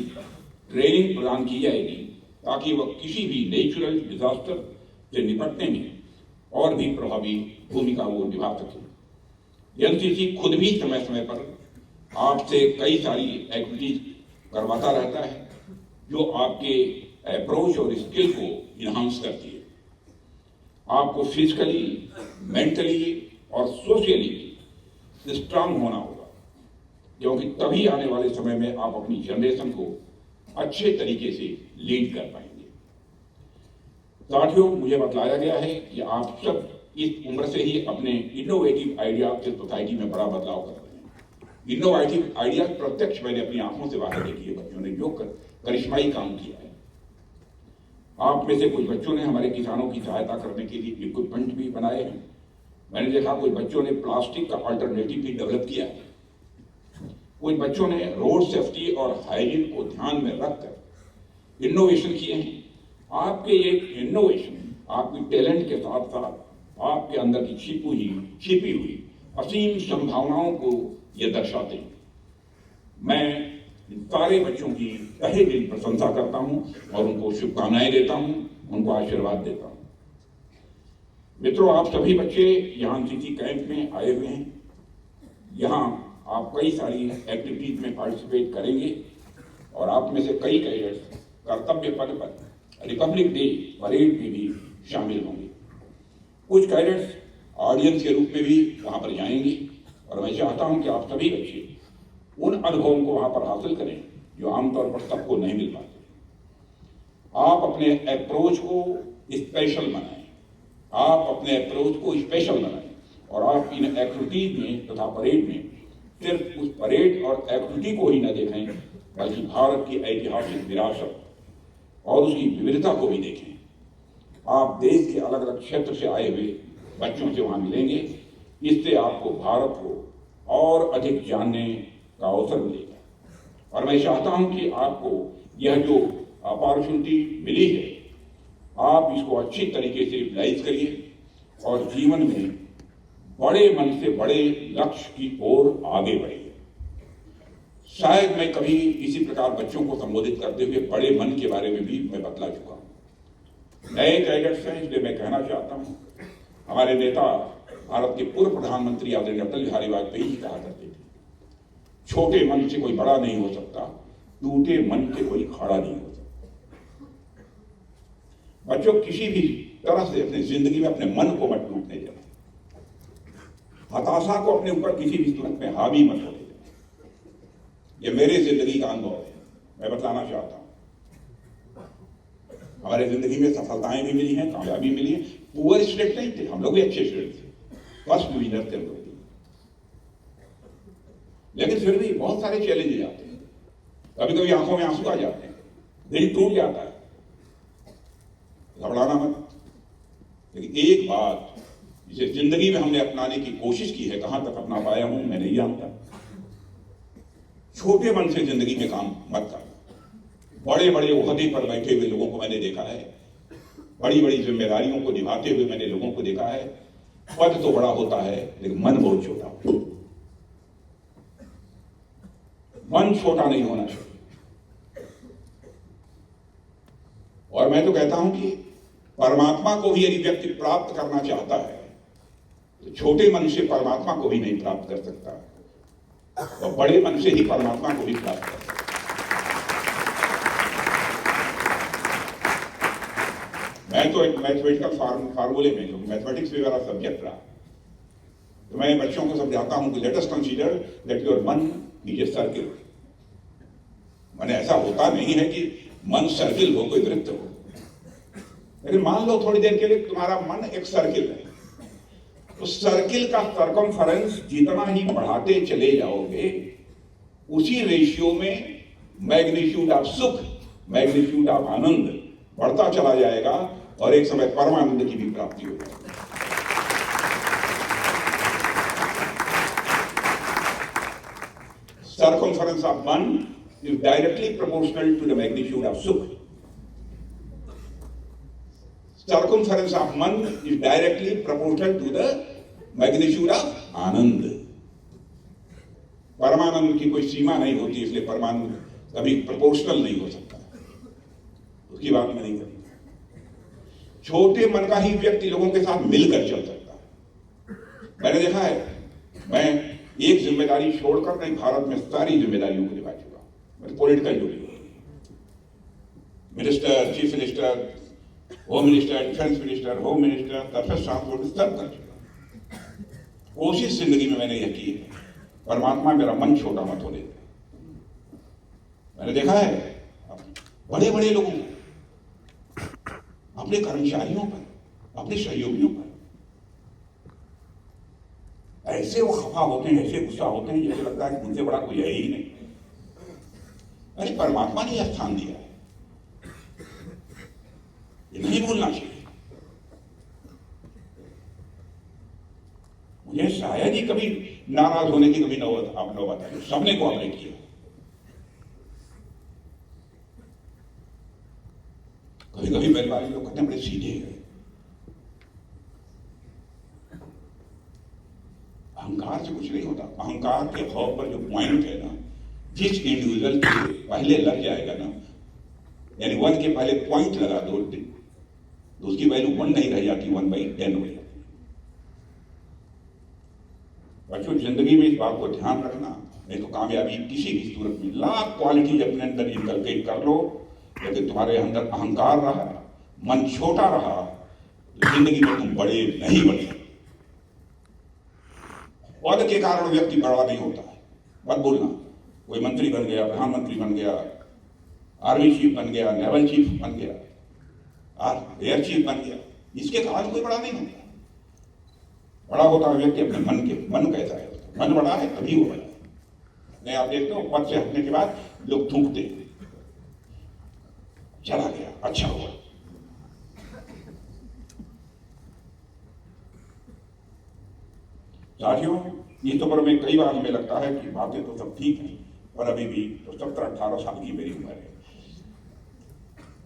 ट्रेनिंग प्रदान की जाएगी, ताकि वह किसी भी नेचुरल डिजास्टर से निपटने में और भी प्रभावी भूमिका वो निभा सके। एनसीसी खुद भी समय समय पर आपसे कई सारी एक्टिविटीज करवाता रहता है, जो आपके अप्रोच और स्किल को इनहांस करती है। आपको फिजिकली, मेंटली और सोशली स्ट्रांग होना होगा, क्योंकि तभी आने वाले समय में आप अपनी जनरेशन को अच्छे तरीके से लीड कर पाएंगे। साथियों, मुझे बतलाया गया है कि आप सब इस उम्र से ही अपने इनोवेटिव आइडिया से सोसाइटी में बड़ा बदलाव कर रहे हैं। इनोवेटिव आइडिया प्रत्यक्ष मैंने अपनी आंखों से बाहर देखी है। बच्चों ने जो करिश्माई काम किया है। आप में से कुछ बच्चों ने हमारे किसानों की सहायता करने के लिए इक्विपमेंट भी बनाए हैं। मैंने देखा कुछ बच्चों ने प्लास्टिक का अल्टरनेटिव भी डेवलप किया है। कुछ बच्चों ने रोड सेफ्टी और हाइजीन को ध्यान में रखकर इनोवेशन किए हैं। आपके ये इनोवेशन आपकी टैलेंट के साथ साथ आपके अंदर की छिपी हुई असीम संभावनाओं को ये दर्शाते हैं। मैं इन सारे बच्चों की तहे दिल प्रशंसा करता हूं और उनको शुभकामनाएं देता हूं, उनको आशीर्वाद देता हूं। मित्रों, आप सभी बच्चे यहाँ एनसीसी कैंप में आए हुए हैं। यहाँ आप कई सारी एक्टिविटीज में पार्टिसिपेट करेंगे, और आप में से कई कैडेट्स कर्तव्य पद पर रिपब्लिक डे परेड में भी शामिल होंगे। कुछ कैडेट्स ऑडियंस के रूप में भी वहां पर जाएंगे, और मैं चाहता हूं कि आप सभी बच्चे उन अनुभवों को वहां पर हासिल करें जो आमतौर पर सबको नहीं मिल पाते। आप अपने अप्रोच को स्पेशल बनाएं, आप अपने अप्रोच को स्पेशल बनाएं, और आप इन एक्टिविटीज में तथा परेड में सिर्फ उस परेड और एक्टिविटी को ही न देखें, बल्कि भारत की ऐतिहासिक विरासत और उसकी विविधता को भी देखें। आप देश के अलग अलग क्षेत्र से आए हुए बच्चों से वहां मिलेंगे, इससे आपको भारत को और अधिक जानने का अवसर मिलेगा। और मैं चाहता हूं कि आपको यह जो अपॉर्चुनिटी मिली है, आप इसको अच्छी तरीके से यूटिलाइज करिए और जीवन में बड़े मन से बड़े लक्ष्य की ओर आगे बढ़िए। शायद मैं कभी इसी प्रकार बच्चों को संबोधित करते हुए बड़े मन के बारे में भी मैं बतला चुका हूं। नए कैडेट्स हैं, इसलिए मैं कहना चाहता हूं, हमारे नेता भारत के पूर्व प्रधानमंत्री आदरणीय अटल बिहारी वाजपेयी जी कहा करते थे, छोटे मन से कोई बड़ा नहीं हो सकता, टूटे मन से कोई खड़ा नहीं हो सकता। बच्चों, किसी भी तरह से अपनी जिंदगी में अपने मन को मत टूटने देना, हताशा को अपने ऊपर किसी भी सूरत में हावी मत होने देना। यह मेरे जिंदगी का अनुभव है, मैं बताना चाहता हूं। हमारे जिंदगी में सफलताएं भी मिली हैं, कामयाबी मिली है। पुअर स्टूडेंट नहीं थे, हम लोग भी अच्छे स्टूडेंट थे, फर्स्ट डिवीजन थे हम लोग, लेकिन फिर भी बहुत सारे चैलेंजेस आते हैं। कभी कभी आंखों में आंसू आ जाते हैं, दिल टूट जाता है, घबराना मत। लेकिन एक बात जिसे जिंदगी में हमने अपनाने की कोशिश की है, कहां तक अपना पाया हूं मैं नहीं जानता। छोटे मन से जिंदगी में काम मत करना। बड़े बड़े ओहदे पर बैठे हुए लोगों को मैंने देखा है, बड़ी बड़ी जिम्मेदारियों को निभाते हुए मैंने लोगों को देखा है। पद तो बड़ा होता है, लेकिन मन बहुत छोटा होता है। मन छोटा नहीं होना चाहिए। और मैं तो कहता हूं कि परमात्मा को भी यदि व्यक्ति प्राप्त करना चाहता है, तो छोटे मन से परमात्मा को भी नहीं प्राप्त कर सकता, और बड़े मन से ही परमात्मा को भी प्राप्त कर सकता। मैं तो एक मैथमेटिकल फार्मूले में, क्योंकि मैथमेटिक्स भी मेरा सब्जेक्ट रहा, तो मैं बच्चों को समझाता हूं कि let us consider that your मन इज ए सर्किल। माने ऐसा होता नहीं है कि मन सर्किल हो, कोई वृत्त हो, लेकिन मान लो थोड़ी देर के लिए तुम्हारा मन एक सर्किल है। तो सर्किल का सर्कमफरेंस जितना ही बढ़ाते चले जाओगे, उसी रेशियो में मैग्नीट्यूड ऑफ सुख, मैग्नीट्यूड ऑफ आनंद बढ़ता चला जाएगा, और एक समय परमानंद की भी प्राप्ति हो जाएगी। Circumference of मन is directly proportional to the magnitude of sukh. Circumference of मन is directly proportional to the magnitude of आनंद। परमानंद की कोई सीमा नहीं होती, इसलिए परमानंद कभी प्रोपोर्शनल नहीं हो सकता, उसकी बात मैं नहीं करता। छोटे मन का ही व्यक्ति लोगों के साथ मिलकर चल सकता है। मैंने देखा है, मैं एक जिम्मेदारी छोड़कर नहीं, भारत में सारी जिम्मेदारियों को निभा चुका। मैं political duty, minister, chief minister, home minister, defence minister, home minister, surface transport, सब कर चुका। कोशिश जिंदगी में मैंने यह की है, परमात्मा मेरा मन छोटा मत होने दे। मैंने देखा है बड़े बड़े लोगों को, अपने कर्मचारियों पर, अपने सहयोगियों पर ऐसे वो खफा होते हैं, ऐसे गुस्सा होते हैं, जैसे लगता है कि मुझसे बड़ा कोई है ही नहीं। अरे परमात्मा ने यह स्थान दिया है, ये नहीं भूलना चाहिए। मुझे शायद ही कभी नाराज होने की कभी नौबत आई, सबने कोऑपरेट किया। कभी कभी मेरे बारे लोग कहते हैं बड़े सीधे हैं। अहंकार से कुछ नहीं होता। अहंकार के भाव पर जो पॉइंट है ना, जिस इंडिविजुअल के पहले लग जाएगा ना, यानी 1 के पहले पॉइंट लगा दो तो उसकी वैल्यू 1 नहीं रह जाती, 1/10 हो जाती। बच्चों, जिंदगी में इस बात को ध्यान रखना, नहीं तो कामयाबी किसी भी सूरत में, लाख क्वालिटीज अपने अंदर इनकलकेट कर लो, लेकिन तुम्हारे अंदर अहंकार रहा, मन छोटा रहा, तो जिंदगी में तुम बड़े नहीं बन सकते। पद के कारण व्यक्ति बड़ा नहीं होता है, मत बोलना। कोई मंत्री बन गया, प्रधानमंत्री बन गया, आर्मी चीफ बन गया, नेवल चीफ बन गया, एयर चीफ बन गया, इसके कारण कोई बड़ा नहीं होता। बड़ा होता है व्यक्ति अपने मन के, मन कैसा है, मन बड़ा है तभी वो बड़ा है। नहीं आप देखते हो पद से हटने के बाद लोग थूकते हैं, चला गया, अच्छा हुआ। साथियों, इस उम्र में कई बार हमें लगता है कि बातें तो सब ठीक हैं, पर अभी भी तो 17-18 साल की मेरी उम्र है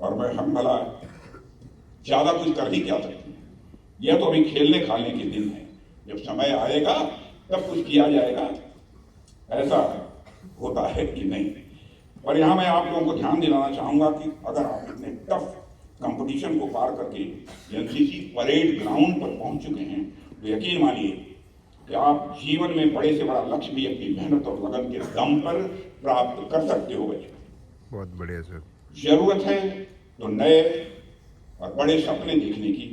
और मैं हम भला ज्यादा कुछ कर ही क्या सकते हैं। यह तो अभी खेलने खालने के दिन है, जब समय आएगा तब कुछ किया जाएगा, ऐसा होता है कि नहीं। पर यहां मैं आप लोगों को ध्यान दिलाना चाहूंगा कि अगर आप इतने टफ कंपटीशन को पार करके एनसीसी परेड ग्राउंड पर पहुंच चुके हैं तो यकीन मानिए कि आप जीवन में बड़े से बड़ा लक्ष्य भी अपनी मेहनत और लगन के दम पर प्राप्त कर सकते हो बच्चों। बहुत बढ़िया सर। जरूरत है तो नए और बड़े सपने देखने की,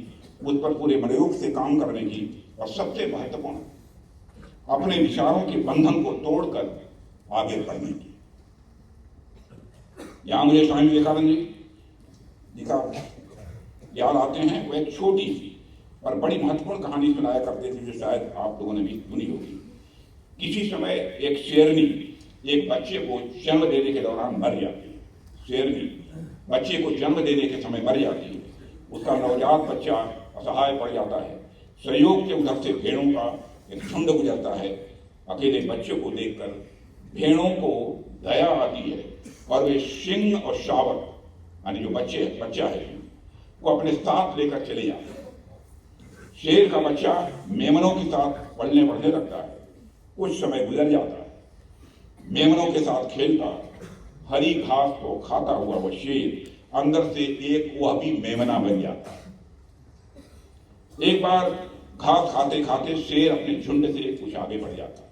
उस पर पूरे मनोयोग से काम करने की, और सबसे महत्वपूर्ण अपने विचारों के बंधन को तोड़कर आगे बढ़ने की। यहां मुझे स्वामी विवेकानंद जी का याद आते हैं। वो एक छोटी सी और बड़ी महत्वपूर्ण कहानी सुनाया करते थे, जो शायद आप लोगों ने भी सुनी होगी। किसी समय एक शेरनी एक बच्चे को जन्म देने के दौरान मर जाती है। शेरनी बच्चे को जन्म देने के समय मर जाती है। उसका नवजात बच्चा असहाय पड़ जाता है। संयोग से उधर से भेड़ों का एक झुंड गुजरता है। अकेले बच्चे को देखकर भेड़ों को दया आती है और वे सिंह और शावक यानी जो बच्चा है वो अपने साथ लेकर चले जाते हैं। शेर का बच्चा मेमनों के साथ पलने बढ़ने लगता है। कुछ समय गुजर जाता है। मेमनों के साथ खेलता, हरी घास को खाता हुआ वो शेर अंदर से एक वह भी मेमना बन जाता है। एक बार घास खाते खाते शेर अपने झुंड से कुछ आगे बढ़ जाता है।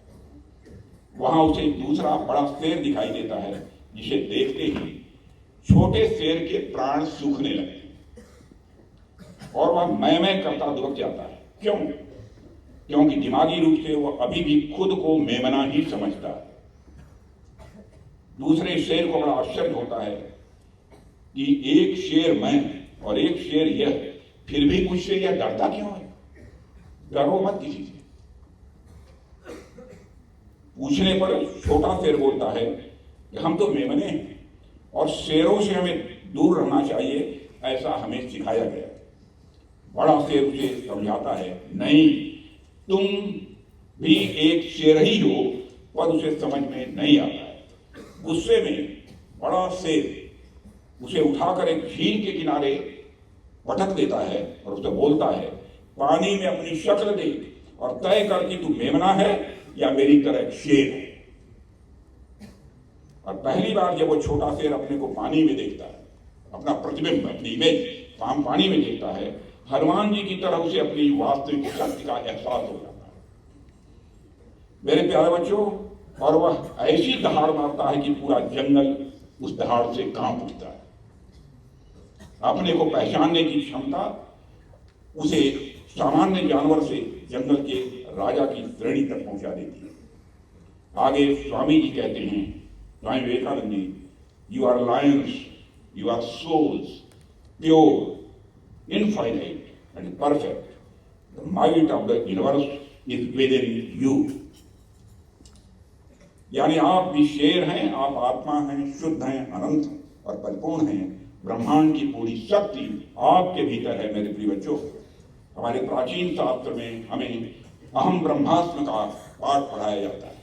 वहां उसे दूसरा बड़ा शेर दिखाई देता है, जिसे देखते ही छोटे शेर के प्राण सूखने लगते हैं और वह मैं करता दुबक जाता है। क्यों? क्योंकि दिमागी रूप से वह अभी भी खुद को मेमना ही समझता है। दूसरे शेर को बड़ा आश्चर्य होता है कि एक शेर मैं और एक शेर यह, फिर भी मुझसे यह डरता क्यों है? डरो मत किसी से। पूछने पर छोटा शेर बोलता है कि हम तो मेमने हैं और शेरों से हमें दूर रहना चाहिए, ऐसा हमें सिखाया गया। बड़ा शेर उसे समझाता है, नहीं, तुम भी एक शेर ही हो, पर उसे समझ में नहीं आता है। गुस्से में बड़ा शेर उसे उठाकर एक झील के किनारे पटक देता है और उसे बोलता है, पानी में अपनी शक्ल देख और तय कर कि तू मेमना है या मेरी तरह शेर है। और पहली बार जब वो छोटा शेर अपने को पानी में देखता है, अपना प्रतिबिंब, अपनी इमेज पानी में देखता है, हनुमान जी की तरह उसे अपनी वास्तविक शक्ति का एहसास हो जाता है। मेरे प्यारे बच्चों, और वह ऐसी दहाड़ मारता है कि पूरा जंगल उस दहाड़ से कांप उठता है। अपने को पहचानने की क्षमता उसे सामान्य जानवर से जंगल के राजा की श्रेणी तक पहुंचा देती है। आगे स्वामी जी कहते हैं, Swami Vivekananda ji, you are lions, you are souls, pure, infinite and perfect, the might of the universe is within you. यानी आप भी शेर हैं, आप आत्मा हैं, शुद्ध हैं, अनंत और परिपूर्ण हैं। ब्रह्मांड की पूरी शक्ति आपके भीतर है। मेरे प्रिय बच्चों, हमारे प्राचीन शास्त्र में हमें अहम ब्रह्मास्म का पाठ पढ़ाया जाता है,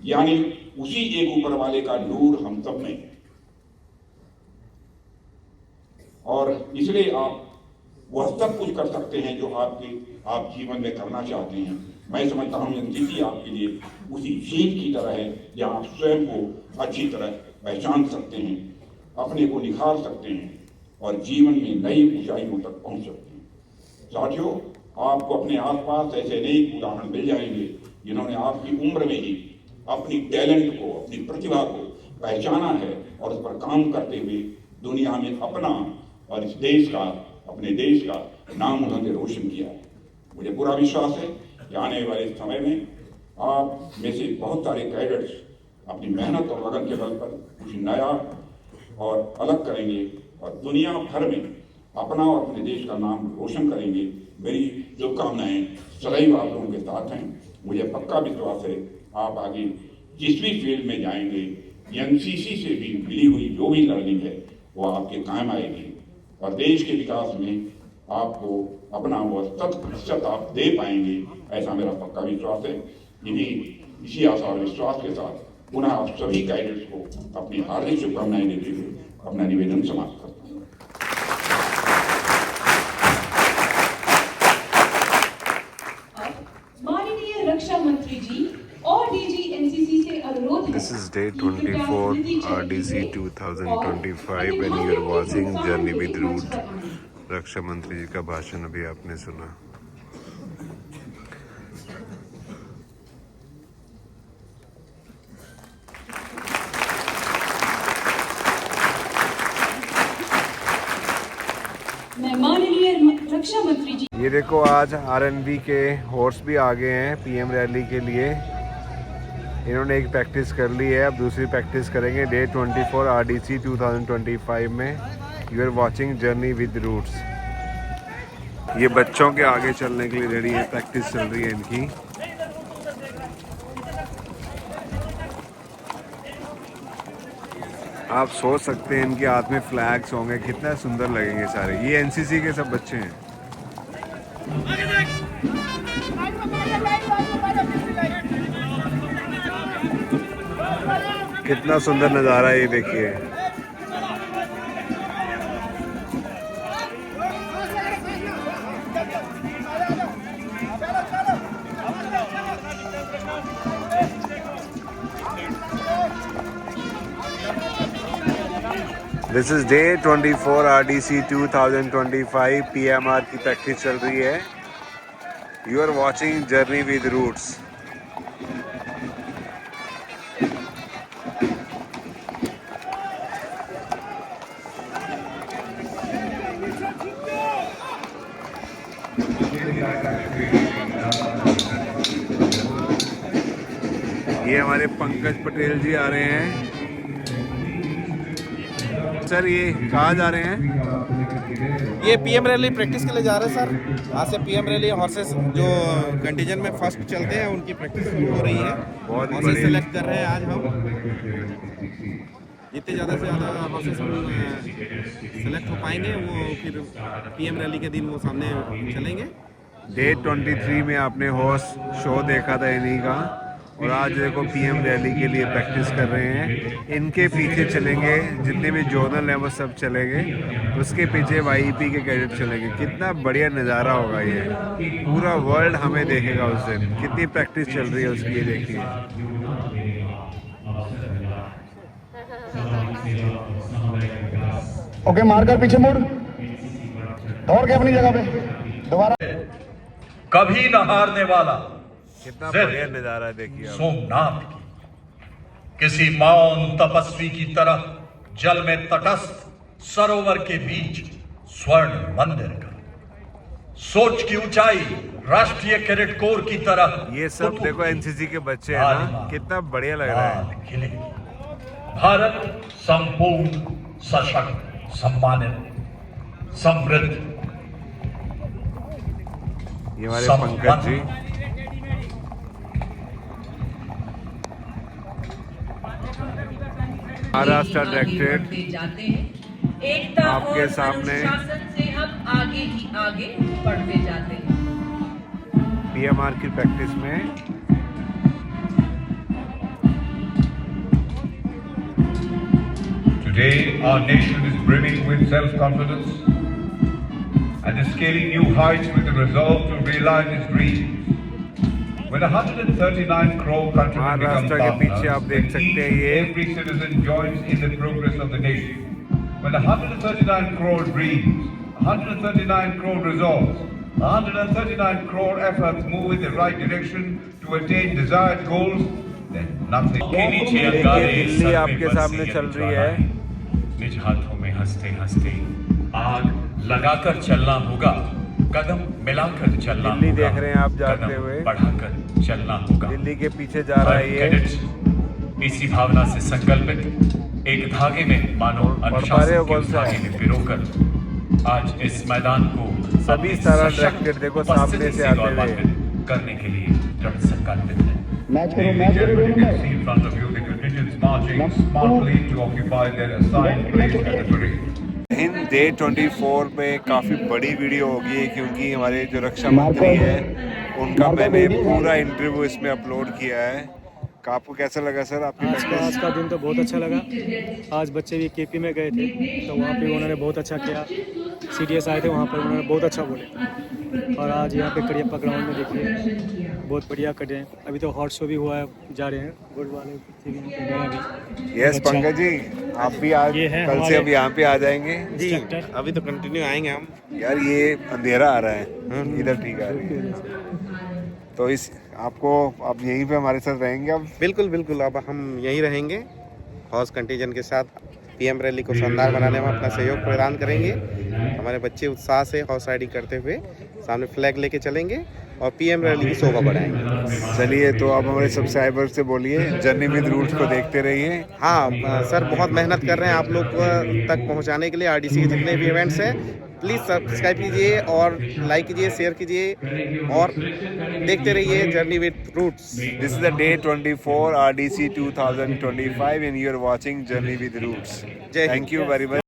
यानी उसी एक ऊपर वाले का नूर हम सब में है। और इसलिए आप वह सब कुछ कर सकते हैं जो आप जीवन में करना चाहते हैं। मैं समझता हूं एनसीसी आपके लिए उसी झील की तरह है, जहां आप स्वयं को अच्छी तरह पहचान सकते हैं, अपने को निखार सकते हैं और जीवन में नई ऊंचाइयों तक पहुंच सकते हैं। साथियों, आपको अपने आसपास ऐसे अनेक उदाहरण मिल जाएंगे जिन्होंने आपकी उम्र में ही अपनी टैलेंट को, अपनी प्रतिभा को पहचाना है और उस पर काम करते हुए दुनिया में अपना और इस देश का, अपने देश का नाम उन्होंने रोशन किया है। मुझे पूरा विश्वास है कि आने वाले समय में आप में से बहुत सारे कैडेट्स अपनी मेहनत और लगन के बल पर कुछ नया और अलग करेंगे और दुनिया भर में अपना और अपने देश का नाम रोशन करेंगे। मेरी शुभकामनाएं सदैव आप लोगों के साथ हैं। मुझे पक्का विश्वास है आप आगे जिस भी फील्ड में जाएंगे एनसीसी से भी मिली हुई जो भी लर्निंग है वो आपके काम आएगी और देश के विकास में आपको अपना वो 100% आप दे पाएंगे, ऐसा मेरा पक्का विश्वास है। इसी आशा और विश्वास के साथ पुनः आप सभी कैडेट्स को अपनी हार्दिक शुभकामनाएं देते हुए अपना निवेदन समाप्त करता हूँ। माननीय रक्षा मंत्री जी और डीजी एनसीसी से अनुरोध है। This is day 24 RDC 2025 and you are watching Journey with Root। रक्षा मंत्री जी का भाषण अभी आपने सुना। मैं माननीय रक्षा मंत्री जी। ये देखो आज आरएनबी के हॉर्स भी आ गए हैं पीएम रैली के लिए। इन्होंने एक प्रैक्टिस कर ली है, अब दूसरी प्रैक्टिस करेंगे डे 24 RDC 2025 में। You are watching Journey with Roots. ये बच्चों के आगे चलने के लिए रेडी है, प्रैक्टिस चल रही है इनकी। आप सोच सकते हैं इनके हाथ में फ्लैग्स होंगे, कितना सुंदर लगेंगे सारे। ये एनसीसी के सब बच्चे हैं। कितना सुंदर नज़ारा है ये देखिए। This is day 24 RDC 2025 PMR की प्रैक्टिस चल रही है। You are watching Journey with Roots. ये हमारे पंकज पटेल जी आ रहे हैं। सर ये कहाँ जा रहे हैं? ये पीएम रैली प्रैक्टिस के लिए जा रहे हैं सर। आज से पीएम रैली हॉर्सेस जो कंटीजन में फर्स्ट चलते हैं उनकी प्रैक्टिस शुरू हो रही है। बहुत हॉर्सेस सेलेक्ट कर रहे हैं आज हम। जितने ज़्यादा से ज़्यादा हॉर्सेस हम सेलेक्ट हो पाएंगे वो फिर पीएम रैली के दिन वो सामने चलेंगे। डे 23 में आपने हॉर्स शो देखा था इन्हीं का, और आज देखो पीएम रैली के लिए प्रैक्टिस कर रहे हैं। इनके पीछे चलेंगे जितने भी जोनल हैं वो सब चलेंगे, उसके पीछे वाईपी के कैडेट चलेंगे। कितना बढ़िया नज़ारा होगा ये, पूरा वर्ल्ड हमें देखेगा उस दिन। कितनी प्रैक्टिस चल रही है उसकी, ये देखिए। ओके, मारकर पीछे मुड़, दौड़ के अपनी जगह पे दोबारा। कभी न हारने वाला कितना बढ़िया नजारा देखिए। सोमनाथ की किसी मौन तपस्वी की तरह जल में तटस्थ सरोवर के बीच स्वर्ण मंदिर का, सोच की ऊंचाई राष्ट्रीय कैडेट कोर की तरह। ये सब देखो एनसीसी के बच्चे हैं ना, कितना बढ़िया लग रहा है। भारत संपूर्ण, सशक्त, सम्मानित, समृद्ध। ये हमारे पंकज जी। महाराष्ट्र डायरेक्टेड एकता आपके और सामने अनुशासन से हम आगे ही आगे बढ़ते जाते हैं। पीएमआर की प्रैक्टिस में Today, our nation is brimming with self-confidence and is scaling new heights with the resolve to realize its dreams. When 139 crore countrymen become partners, then every citizen joins in the progress of the nation. When 139 crore dreams, 139 crore resolves, 139 crore efforts move in the right direction to attain desired goals, then nothing. Delhi आपके सामने चल रही है। निज हाथों में हंसते हंसते आग लगाकर चलना होगा, कदम मिलाकर चलना होगा। दिल्ली देख रहे हैं आप जाते हुए, बढ़ाकर चलना होगा। दिल्ली के पीछे जा रहा है ये। इसी भावना से संकल्पित एक धागे में मानो अनुशासन के धागे में पिरोकर आज इस मैदान को सभी तरह डायरेक्टेड देखो सामने से आते हुए करने के लिए दृढ़ संकल्पित है। मैच करो Ladies and मैच करो gentlemen, you can number see in front of you the contingents marching smartly to occupy their assigned place at the parade. Hind day 24 में काफ़ी बड़ी वीडियो होगी क्योंकि हमारे जो रक्षा मंत्री हैं उनका मैंने पूरा इंटरव्यू इसमें अपलोड किया है। आपको कैसा लगा सर आपकी आज का दिन तो बहुत अच्छा लगा। आज बच्चे भी केपी में गए थे तो वहाँ पे उन्होंने बहुत अच्छा किया। CDS आए थे वहाँ पर, उन्होंने बहुत अच्छा बोले। और आज यहाँ पे करियप्पा ग्राउंड में देखिए बहुत बढ़िया कटे। अभी तो हॉर्स शो भी हुआ है, जा रहे हैं गुड वाले। यस पंकज जी, आप भी आज कल से अब यहाँ पे आ जाएंगे जी, अभी तो कंटिन्यू आएंगे हम। यार ये अंधेरा आ रहा है, इधर ठीक आ रही है तो इस आपको अब यहीं पे हमारे साथ रहेंगे अब? बिल्कुल बिल्कुल, अब हम यहीं रहेंगे। हॉर्स कंटीजेंट के साथ PM रैली को शानदार बनाने में अपना सहयोग प्रदान करेंगे। हमारे बच्चे उत्साह से हॉर्स राइडिंग करते हुए सामने फ्लैग लेके चलेंगे और PM रैली की शोभा बढ़ाएंगे। चलिए, तो अब हमारे सब्सक्राइबर से बोलिए, जर्नी विद रूट्स को देखते रहिए। हाँ सर, बहुत मेहनत कर रहे हैं आप लोग तक पहुंचाने के लिए। RDC के जितने भी इवेंट्स हैं प्लीज़ सब्सक्राइब कीजिए और लाइक कीजिए, शेयर कीजिए और देखते रहिए Journey with Roots. This is the day 24 RDC 2025 and you are watching Journey with Roots. Thank you very much.